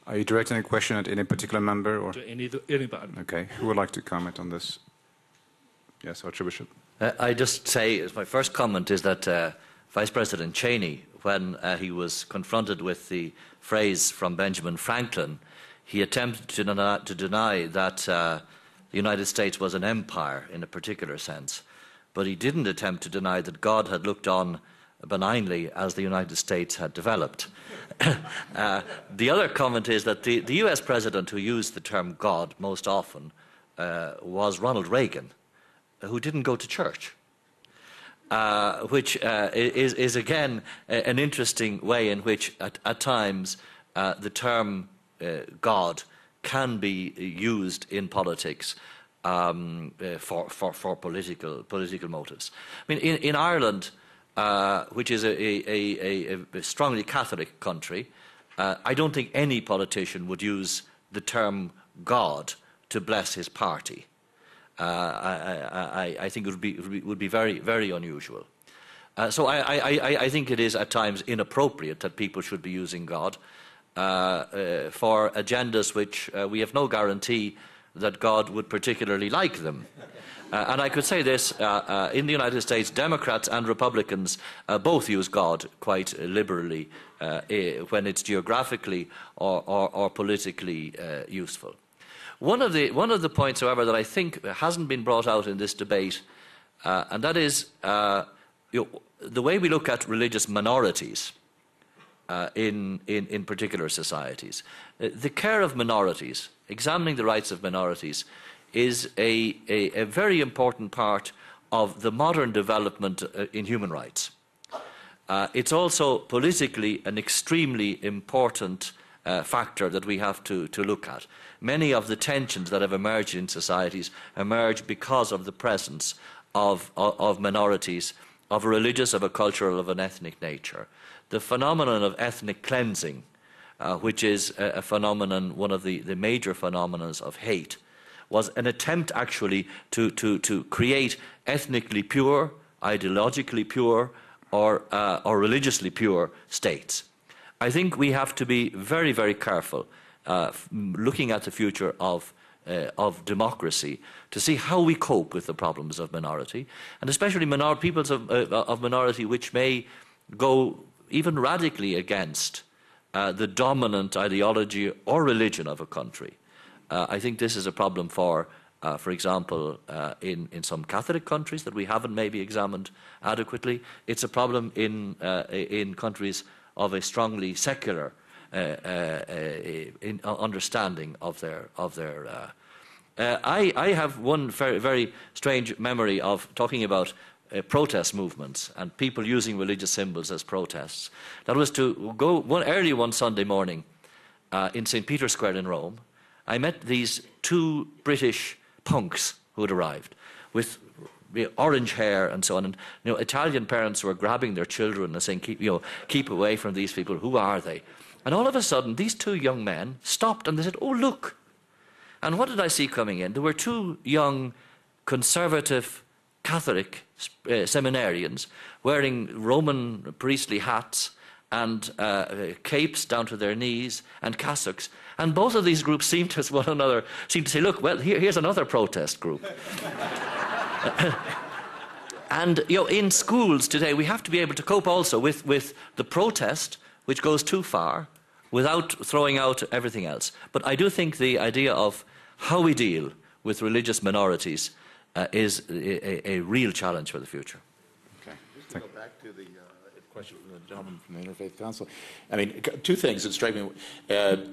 [SPEAKER 1] Are you directing a question at any particular member? Or?
[SPEAKER 9] To anybody.
[SPEAKER 1] Okay. Who would like to comment on this? Yes, Archbishop.
[SPEAKER 4] I just say, as my first comment is that Vice President Cheney, when he was confronted with the phrase from Benjamin Franklin, he attempted to deny that the United States was an empire in a particular sense. But he didn't attempt to deny that God had looked on benignly as the United States had developed. The other comment is that the US president who used the term God most often was Ronald Reagan, who didn't go to church, which is again an interesting way in which at times the term God can be used in politics for political motives. I mean, in Ireland, which is a strongly Catholic country, I don't think any politician would use the term God to bless his party. I think it would be very, very unusual. So I think it is at times inappropriate that people should be using God for agendas which we have no guarantee that God would particularly like them. And I could say this, in the United States, Democrats and Republicans both use God quite liberally when it's geographically or politically useful. One of the points, however, that I think hasn't been brought out in this debate, and that is the way we look at religious minorities in particular societies. The care of minorities, examining the rights of minorities, is a very important part of the modern development in human rights. It's also politically an extremely important factor that we have to look at. Many of the tensions that have emerged in societies emerge because of the presence of minorities of a religious, of a cultural, of an ethnic nature. The phenomenon of ethnic cleansing, which is a phenomenon, one of the major phenomena of hate, was an attempt actually to create ethnically pure, ideologically pure, or religiously pure states. I think we have to be very, very careful looking at the future of democracy to see how we cope with the problems of minority, and especially peoples of minority which may go even radically against the dominant ideology or religion of a country. I think this is a problem for example, in some Catholic countries that we haven't maybe examined adequately. It's a problem in countries of a strongly secular understanding of their. I have one very, very strange memory of talking about protest movements and people using religious symbols as protests. That was to go early one Sunday morning in St. Peter's Square in Rome. I met these two British punks who had arrived with orange hair and so on. And Italian parents were grabbing their children and saying, keep away from these people. Who are they? And all of a sudden, these two young men stopped and they said, oh, look. And what did I see coming in? There were two young conservative Catholic seminarians wearing Roman priestly hats and capes down to their knees and cassocks. And both of these groups seemed to one another, seemed to say, look, well, here's another protest group. And in schools today, we have to be able to cope also with the protest, which goes too far, without throwing out everything else. But I do think the idea of how we deal with religious minorities is a real challenge for the future.
[SPEAKER 3] Okay. Just to go back to the question from the gentleman from the Interfaith Council. I mean, two things that strike me.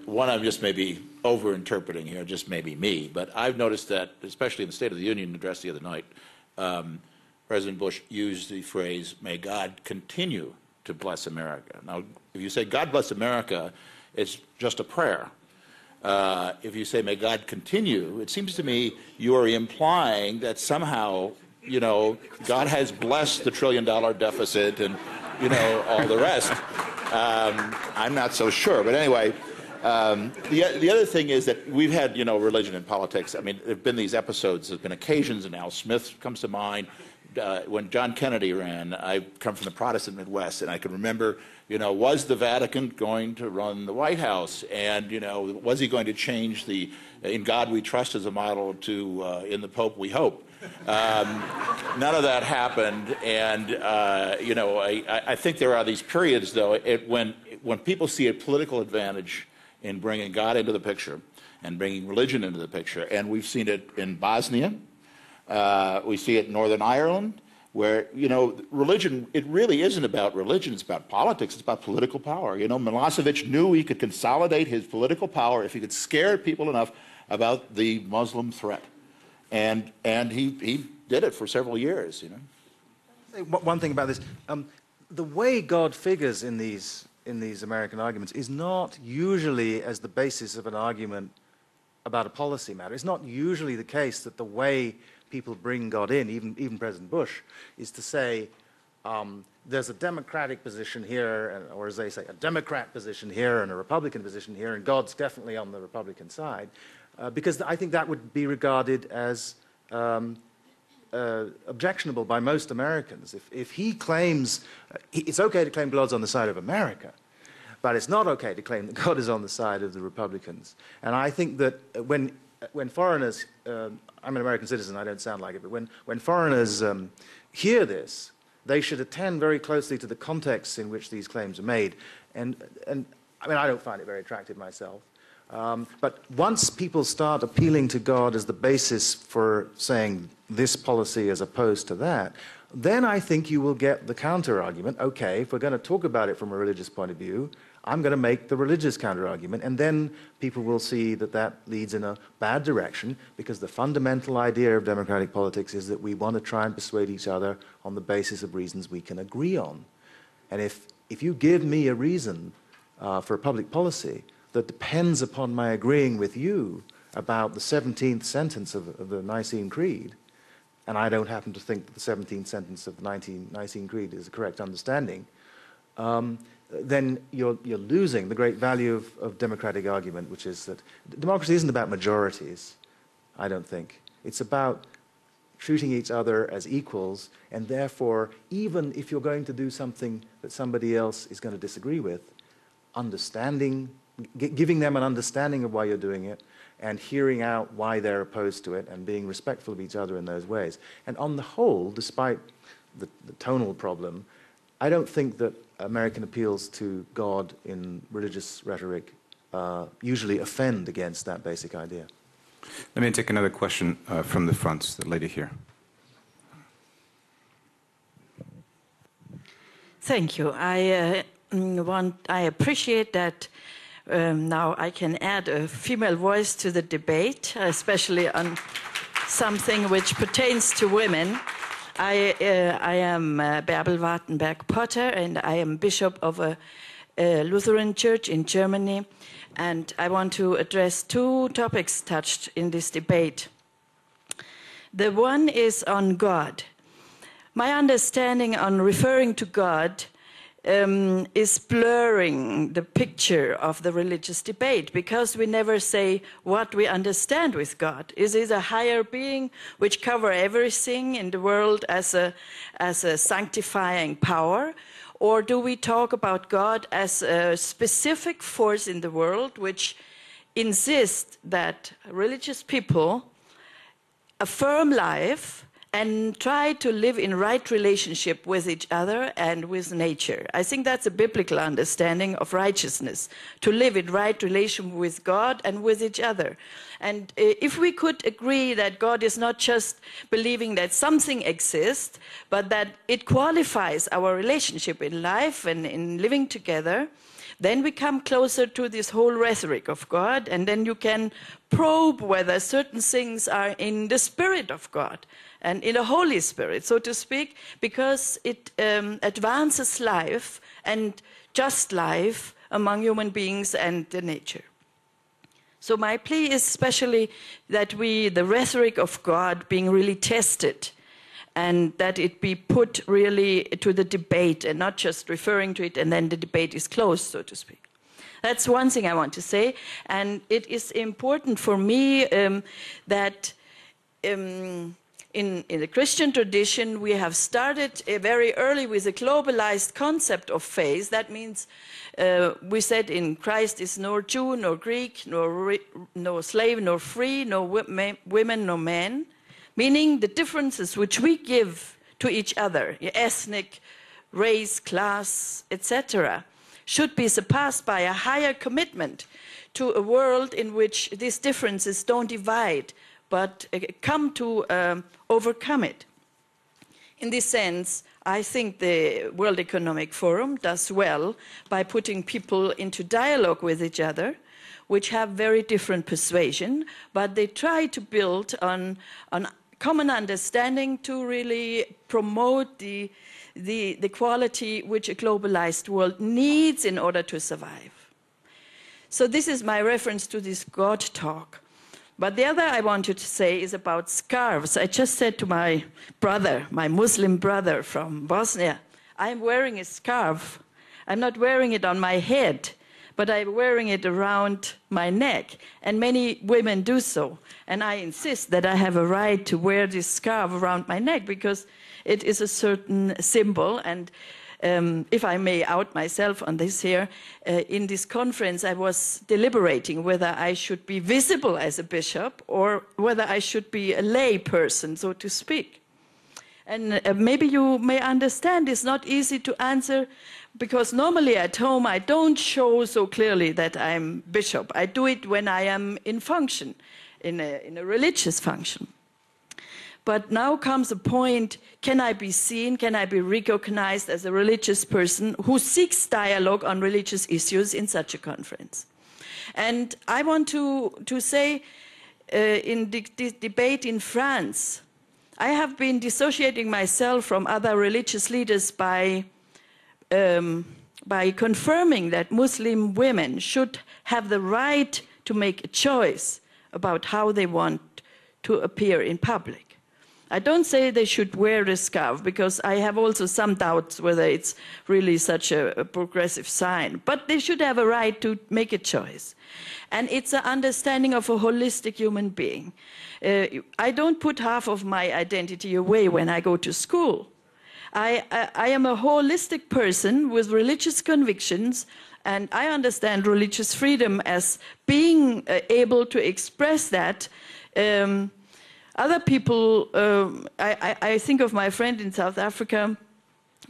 [SPEAKER 3] One, I'm just maybe over-interpreting here, just maybe me, but I've noticed that, especially in the State of the Union address the other night, President Bush used the phrase, may God continue to bless America. Now, if you say, God bless America, it's just a prayer. If you say, may God continue, it seems to me you are implying that somehow, God has blessed the $1 trillion deficit and, all the rest. I'm not so sure. But anyway, the other thing is that we've had, religion and politics. I mean, there have been these episodes, there's been occasions, and Al Smith comes to mind. When John Kennedy ran, I come from the Protestant Midwest, and I can remember, was the Vatican going to run the White House? And, was he going to change the in God we trust as a model to in the Pope we hope? None of that happened. And, I think there are these periods, though, when people see a political advantage in bringing God into the picture and bringing religion into the picture, and we've seen it in Bosnia. We see it in Northern Ireland, where, religion, it really isn't about religion, it's about politics, it's about political power. Milosevic knew he could consolidate his political power if he could scare people enough about the Muslim threat. And he did it for several years,
[SPEAKER 5] One thing about this, the way God figures in these American arguments is not usually as the basis of an argument about a policy matter. It's not usually the case that the way people bring God in, even President Bush, is to say, there's a Democratic position here, or as they say, a Democrat position here and a Republican position here, and God's definitely on the Republican side, because I think that would be regarded as objectionable by most Americans. If he claims, it's okay to claim God's on the side of America, but it's not okay to claim that God is on the side of the Republicans. And I think that when foreigners, I'm an American citizen, I don't sound like it, but when foreigners hear this, they should attend very closely to the context in which these claims are made. And I mean, I don't find it very attractive myself. But once people start appealing to God as the basis for saying this policy as opposed to that, then I think you will get the counter-argument, okay, if we're going to talk about it from a religious point of view, I'm going to make the religious counter-argument, and then people will see that that leads in a bad direction, because the fundamental idea of democratic politics is that we want to try and persuade each other on the basis of reasons we can agree on. And if you give me a reason for a public policy that depends upon my agreeing with you about the 17th sentence of the Nicene Creed, and I don't happen to think that the 17th sentence of the Nicene Creed is the correct understanding, then you're losing the great value of democratic argument, which is that democracy isn't about majorities, I don't think. It's about treating each other as equals, and therefore, even if you're going to do something that somebody else is going to disagree with, understanding, giving them an understanding of why you're doing it, and hearing out why they're opposed to it, and being respectful of each other in those ways. And on the whole, despite the tonal problem, I don't think that American appeals to God in religious rhetoric usually offend against that basic idea.
[SPEAKER 1] Let me take another question from the front, the lady here.
[SPEAKER 10] Thank you. I appreciate that now I can add a female voice to the debate, especially on something which pertains to women. I am Bärbel Wartenberg Potter, and I am bishop of a Lutheran church in Germany. And I want to address two topics touched in this debate. The one is on God. My understanding on referring to God is blurring the picture of the religious debate, because we never say what we understand with God. Is it a higher being which covers everything in the world as a sanctifying power? Or do we talk about God as a specific force in the world which insists that religious people affirm life and try to live in right relationship with each other and with nature? I think that's a biblical understanding of righteousness, to live in right relation with God and with each other. And if we could agree that God is not just believing that something exists, but that it qualifies our relationship in life and in living together, then we come closer to this whole rhetoric of God, and then you can probe whether certain things are in the Spirit of God and in the Holy Spirit, so to speak, because it advances life and just life among human beings and the nature. So my plea is especially that the rhetoric of God being really tested, and that it be put really to the debate and not just referring to it and then the debate is closed, so to speak. That's one thing I want to say. And it is important for me that in the Christian tradition, we have started very early with a globalized concept of faith. That means we said in Christ is nor Jew, nor Greek, nor slave, nor free, nor women, nor men, meaning the differences which we give to each other, ethnic, race, class, etc., should be surpassed by a higher commitment to a world in which these differences don't divide, but come to overcome it. In this sense, I think the World Economic Forum does well by putting people into dialogue with each other, which have very different persuasion, but they try to build on common understanding to really promote the quality which a globalized world needs in order to survive. So this is my reference to this God talk. But the other I wanted to say is about scarves. I just said to my brother, my Muslim brother from Bosnia, I'm wearing a scarf. I'm not wearing it on my head, but I'm wearing it around my neck. And many women do so. And I insist that I have a right to wear this scarf around my neck because it is a certain symbol. And if I may out myself on this here, in this conference I was deliberating whether I should be visible as a bishop or whether I should be a lay person, so to speak. And maybe you may understand it's not easy to answer, because normally at home I don't show so clearly that I'm bishop. I do it when I am in function, in a religious function. But now comes a point, can I be seen, can I be recognized as a religious person who seeks dialogue on religious issues in such a conference? And I want to say, in the debate in France, I have been dissociating myself from other religious leaders by confirming that Muslim women should have the right to make a choice about how they want to appear in public. I don't say they should wear a scarf, because I have also some doubts whether it's really such a progressive sign. But they should have a right to make a choice. And it's an understanding of a holistic human being. I don't put half of my identity away when I go to school. I am a holistic person with religious convictions, and I understand religious freedom as being able to express that. Other people, I think of my friend in South Africa,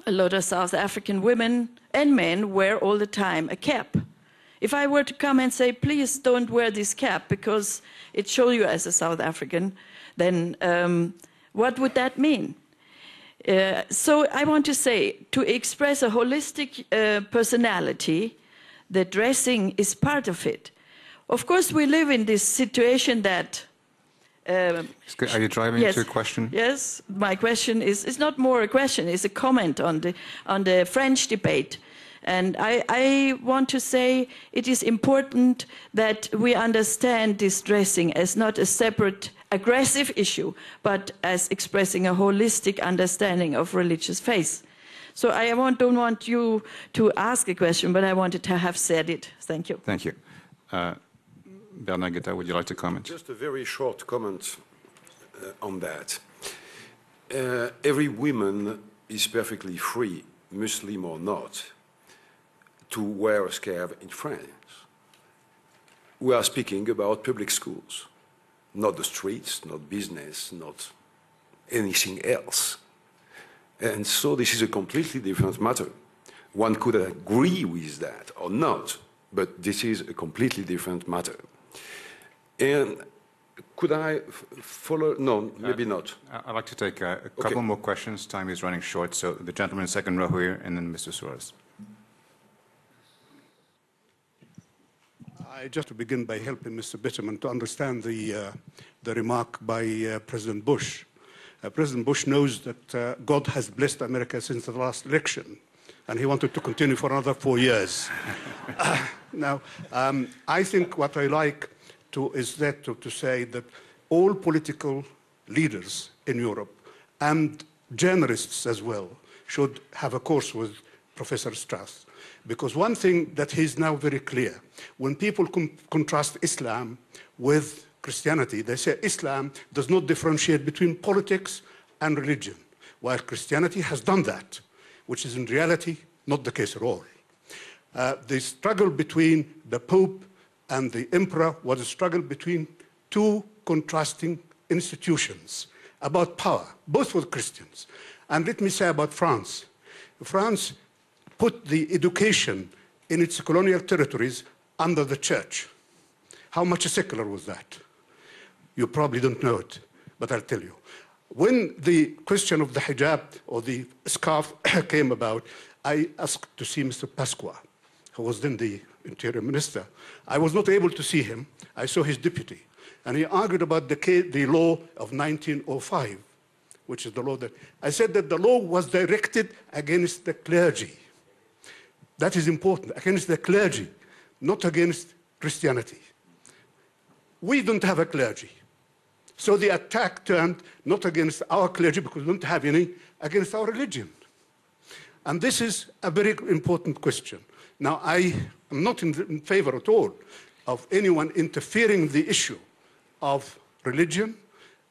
[SPEAKER 10] a lot of South African women and men wear all the time a cap. If I were to come and say, please don't wear this cap because it shows you as a South African, then what would that mean? So I want to say, to express a holistic personality, the dressing is part of it. Of course, we live in this situation that...
[SPEAKER 1] Are you driving to a question?
[SPEAKER 10] Yes, my question is, it's not more a question, it's a comment on the French debate. And I want to say it is important that we understand this dressing as not a separate aggressive issue, but as expressing a holistic understanding of religious faith. So I don't want you to ask a question, but I wanted to have said it. Thank you.
[SPEAKER 1] Thank you. Bernard Guetta, would you like to comment?
[SPEAKER 6] Just a very short comment on that. Every woman is perfectly free, Muslim or not, to wear a scarf in France. We are speaking about public schools, not the streets, not business, not anything else. And so this is a completely different matter. One could agree with that or not, but this is a completely different matter. And could I follow? No, maybe not.
[SPEAKER 1] I'd like to take a couple more questions. Time is running short. So the gentleman in the second row here, and then Mr. Suarez.
[SPEAKER 11] I just to begin by helping Mr. Bittermann to understand the remark by President Bush. President Bush knows that God has blessed America since the last election, and he wanted to continue for another 4 years. Now, I think what I like is that to say that all political leaders in Europe and journalists as well should have a course with Professor Strauss. Because one thing that is now very clear, when people contrast Islam with Christianity, they say Islam does not differentiate between politics and religion, while Christianity has done that, which is in reality not the case at all. The struggle between the Pope and the Emperor was a struggle between two contrasting institutions about power, both were Christians. And let me say about France. France put the education in its colonial territories under the church. How much secular was that? You probably don't know it, but I'll tell you. When the question of the hijab or the scarf came about, I asked to see Mr. Pasqua, who was then the Interior Minister. I was not able to see him. I saw his deputy. And he argued about the law of 1905, which is the law that... I said that the law was directed against the clergy. That is important, against the clergy, not against Christianity. We don't have a clergy. So the attack turned not against our clergy, because we don't have any, against our religion. And this is a very important question. Now, I am not in favor at all of anyone interfering in the issue of religion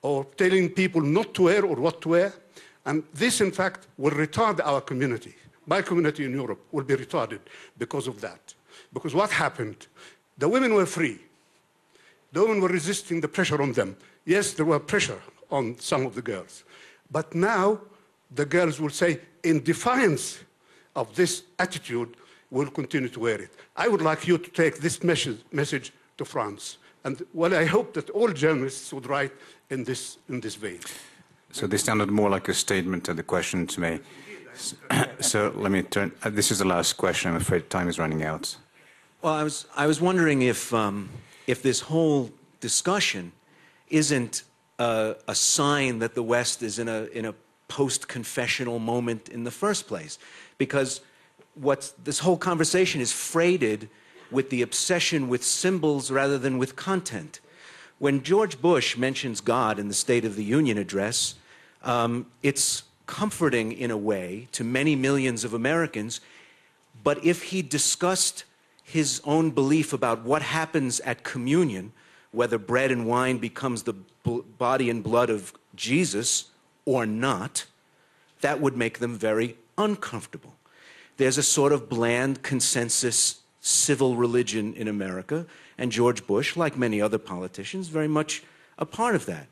[SPEAKER 11] or telling people not to wear or what to wear. And this, in fact, will retard our community. My community in Europe will be retarded because of that. Because what happened? The women were free. The women were resisting the pressure on them. Yes, there were pressure on some of the girls. But now the girls will say, in defiance of this attitude, we'll continue to wear it. I would like you to take this message to France. And well, I hope that all journalists would write in this vein.
[SPEAKER 1] So this sounded more like a statement than the question to me. So let me turn. This is the last question. I'm afraid time is running out.
[SPEAKER 12] Well, I was wondering if this whole discussion isn't a sign that the West is in a post-confessional moment in the first place, because this whole conversation is freighted with the obsession with symbols rather than with content. When George Bush mentions God in the State of the Union address, it's comforting in a way to many millions of Americans, but if he discussed his own belief about what happens at communion, whether bread and wine becomes the body and blood of Jesus or not, that would make them very uncomfortable. There's a sort of bland consensus civil religion in America, and George Bush, like many other politicians, very much a part of that.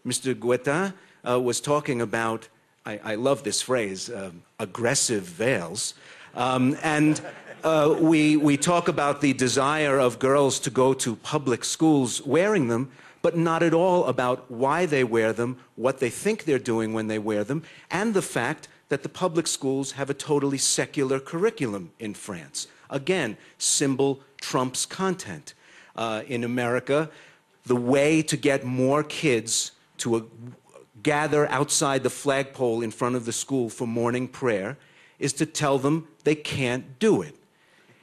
[SPEAKER 12] Mr. Guetta was talking about, I love this phrase, aggressive veils, and we talk about the desire of girls to go to public schools wearing them, but not at all about why they wear them, what they think they're doing when they wear them, and the fact that the public schools have a totally secular curriculum in France. Again, symbol trumps content. In America, the way to get more kids to gather outside the flagpole in front of the school for morning prayer is to tell them they can't do it.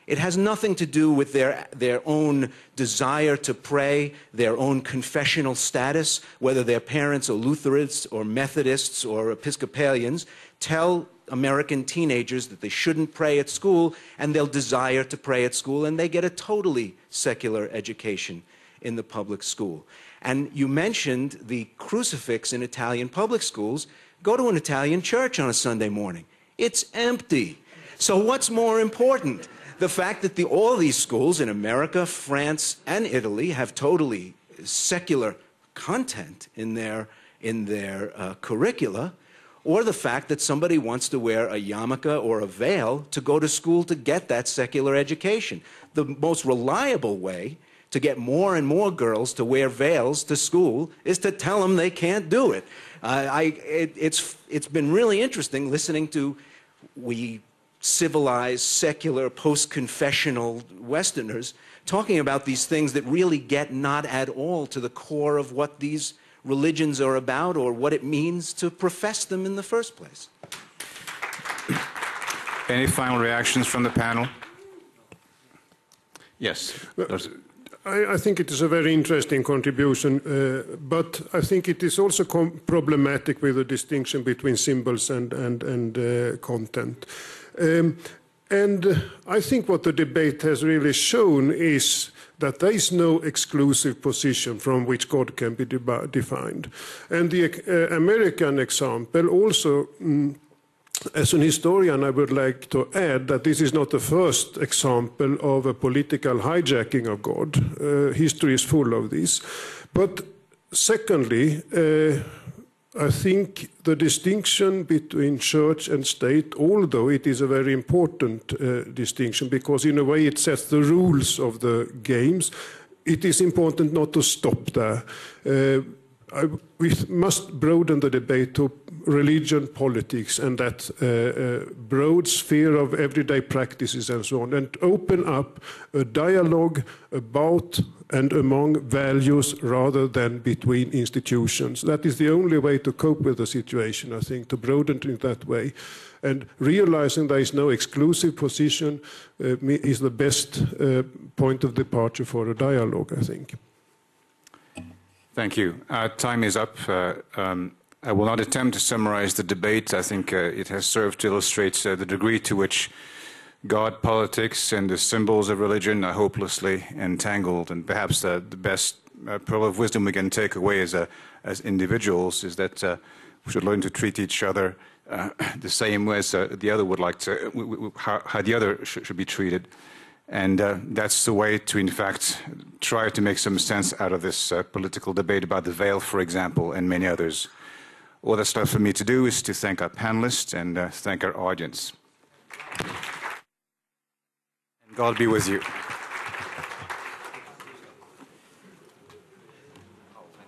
[SPEAKER 12] It has nothing to do with their own desire to pray, their own confessional status, whether their parents are Lutherans or Methodists or Episcopalians. Tell American teenagers that they shouldn't pray at school, and they'll desire to pray at school, and they get a totally secular education in the public school. And you mentioned the crucifix in Italian public schools. Go to an Italian church on a Sunday morning. It's empty. So what's more important? The fact that all these schools in America, France, and Italy have totally secular content in their curricula, or the fact that somebody wants to wear a yarmulke or a veil to go to school to get that secular education. The most reliable way to get more and more girls to wear veils to school is to tell them they can't do it. It's been really interesting listening to civilized, secular, post-confessional Westerners talking about these things that really get not at all to the core of what these religions are about or what it means to profess them in the first place.
[SPEAKER 1] Any final reactions from the panel? Yes.
[SPEAKER 2] I think it is a very interesting contribution, but I think it is also problematic with the distinction between symbols and content. And I think what the debate has really shown is that there is no exclusive position from which God can be defined. And the American example also, as an historian, I would like to add that this is not the first example of a political hijacking of God. History is full of this. But secondly, I think the distinction between church and state, although it is a very important distinction because in a way it sets the rules of the games, it is important not to stop there. We must broaden the debate to religion, politics, and that broad sphere of everyday practices and so on, and open up a dialogue about and among values rather than between institutions. That is the only way to cope with the situation, I think, to broaden it that way. And realizing there is no exclusive position is the best point of departure for a dialogue, I think.
[SPEAKER 1] Thank you. Time is up. I will not attempt to summarize the debate. I think it has served to illustrate the degree to which God, politics, and the symbols of religion are hopelessly entangled. And perhaps the best pearl of wisdom we can take away as individuals is that we should learn to treat each other the same way as the other would like to, how the other should be treated. And that's the way to, in fact, try to make some sense out of this political debate about the veil, for example, and many others. All that's left for me to do is to thank our panelists and thank our audience. And God be with you.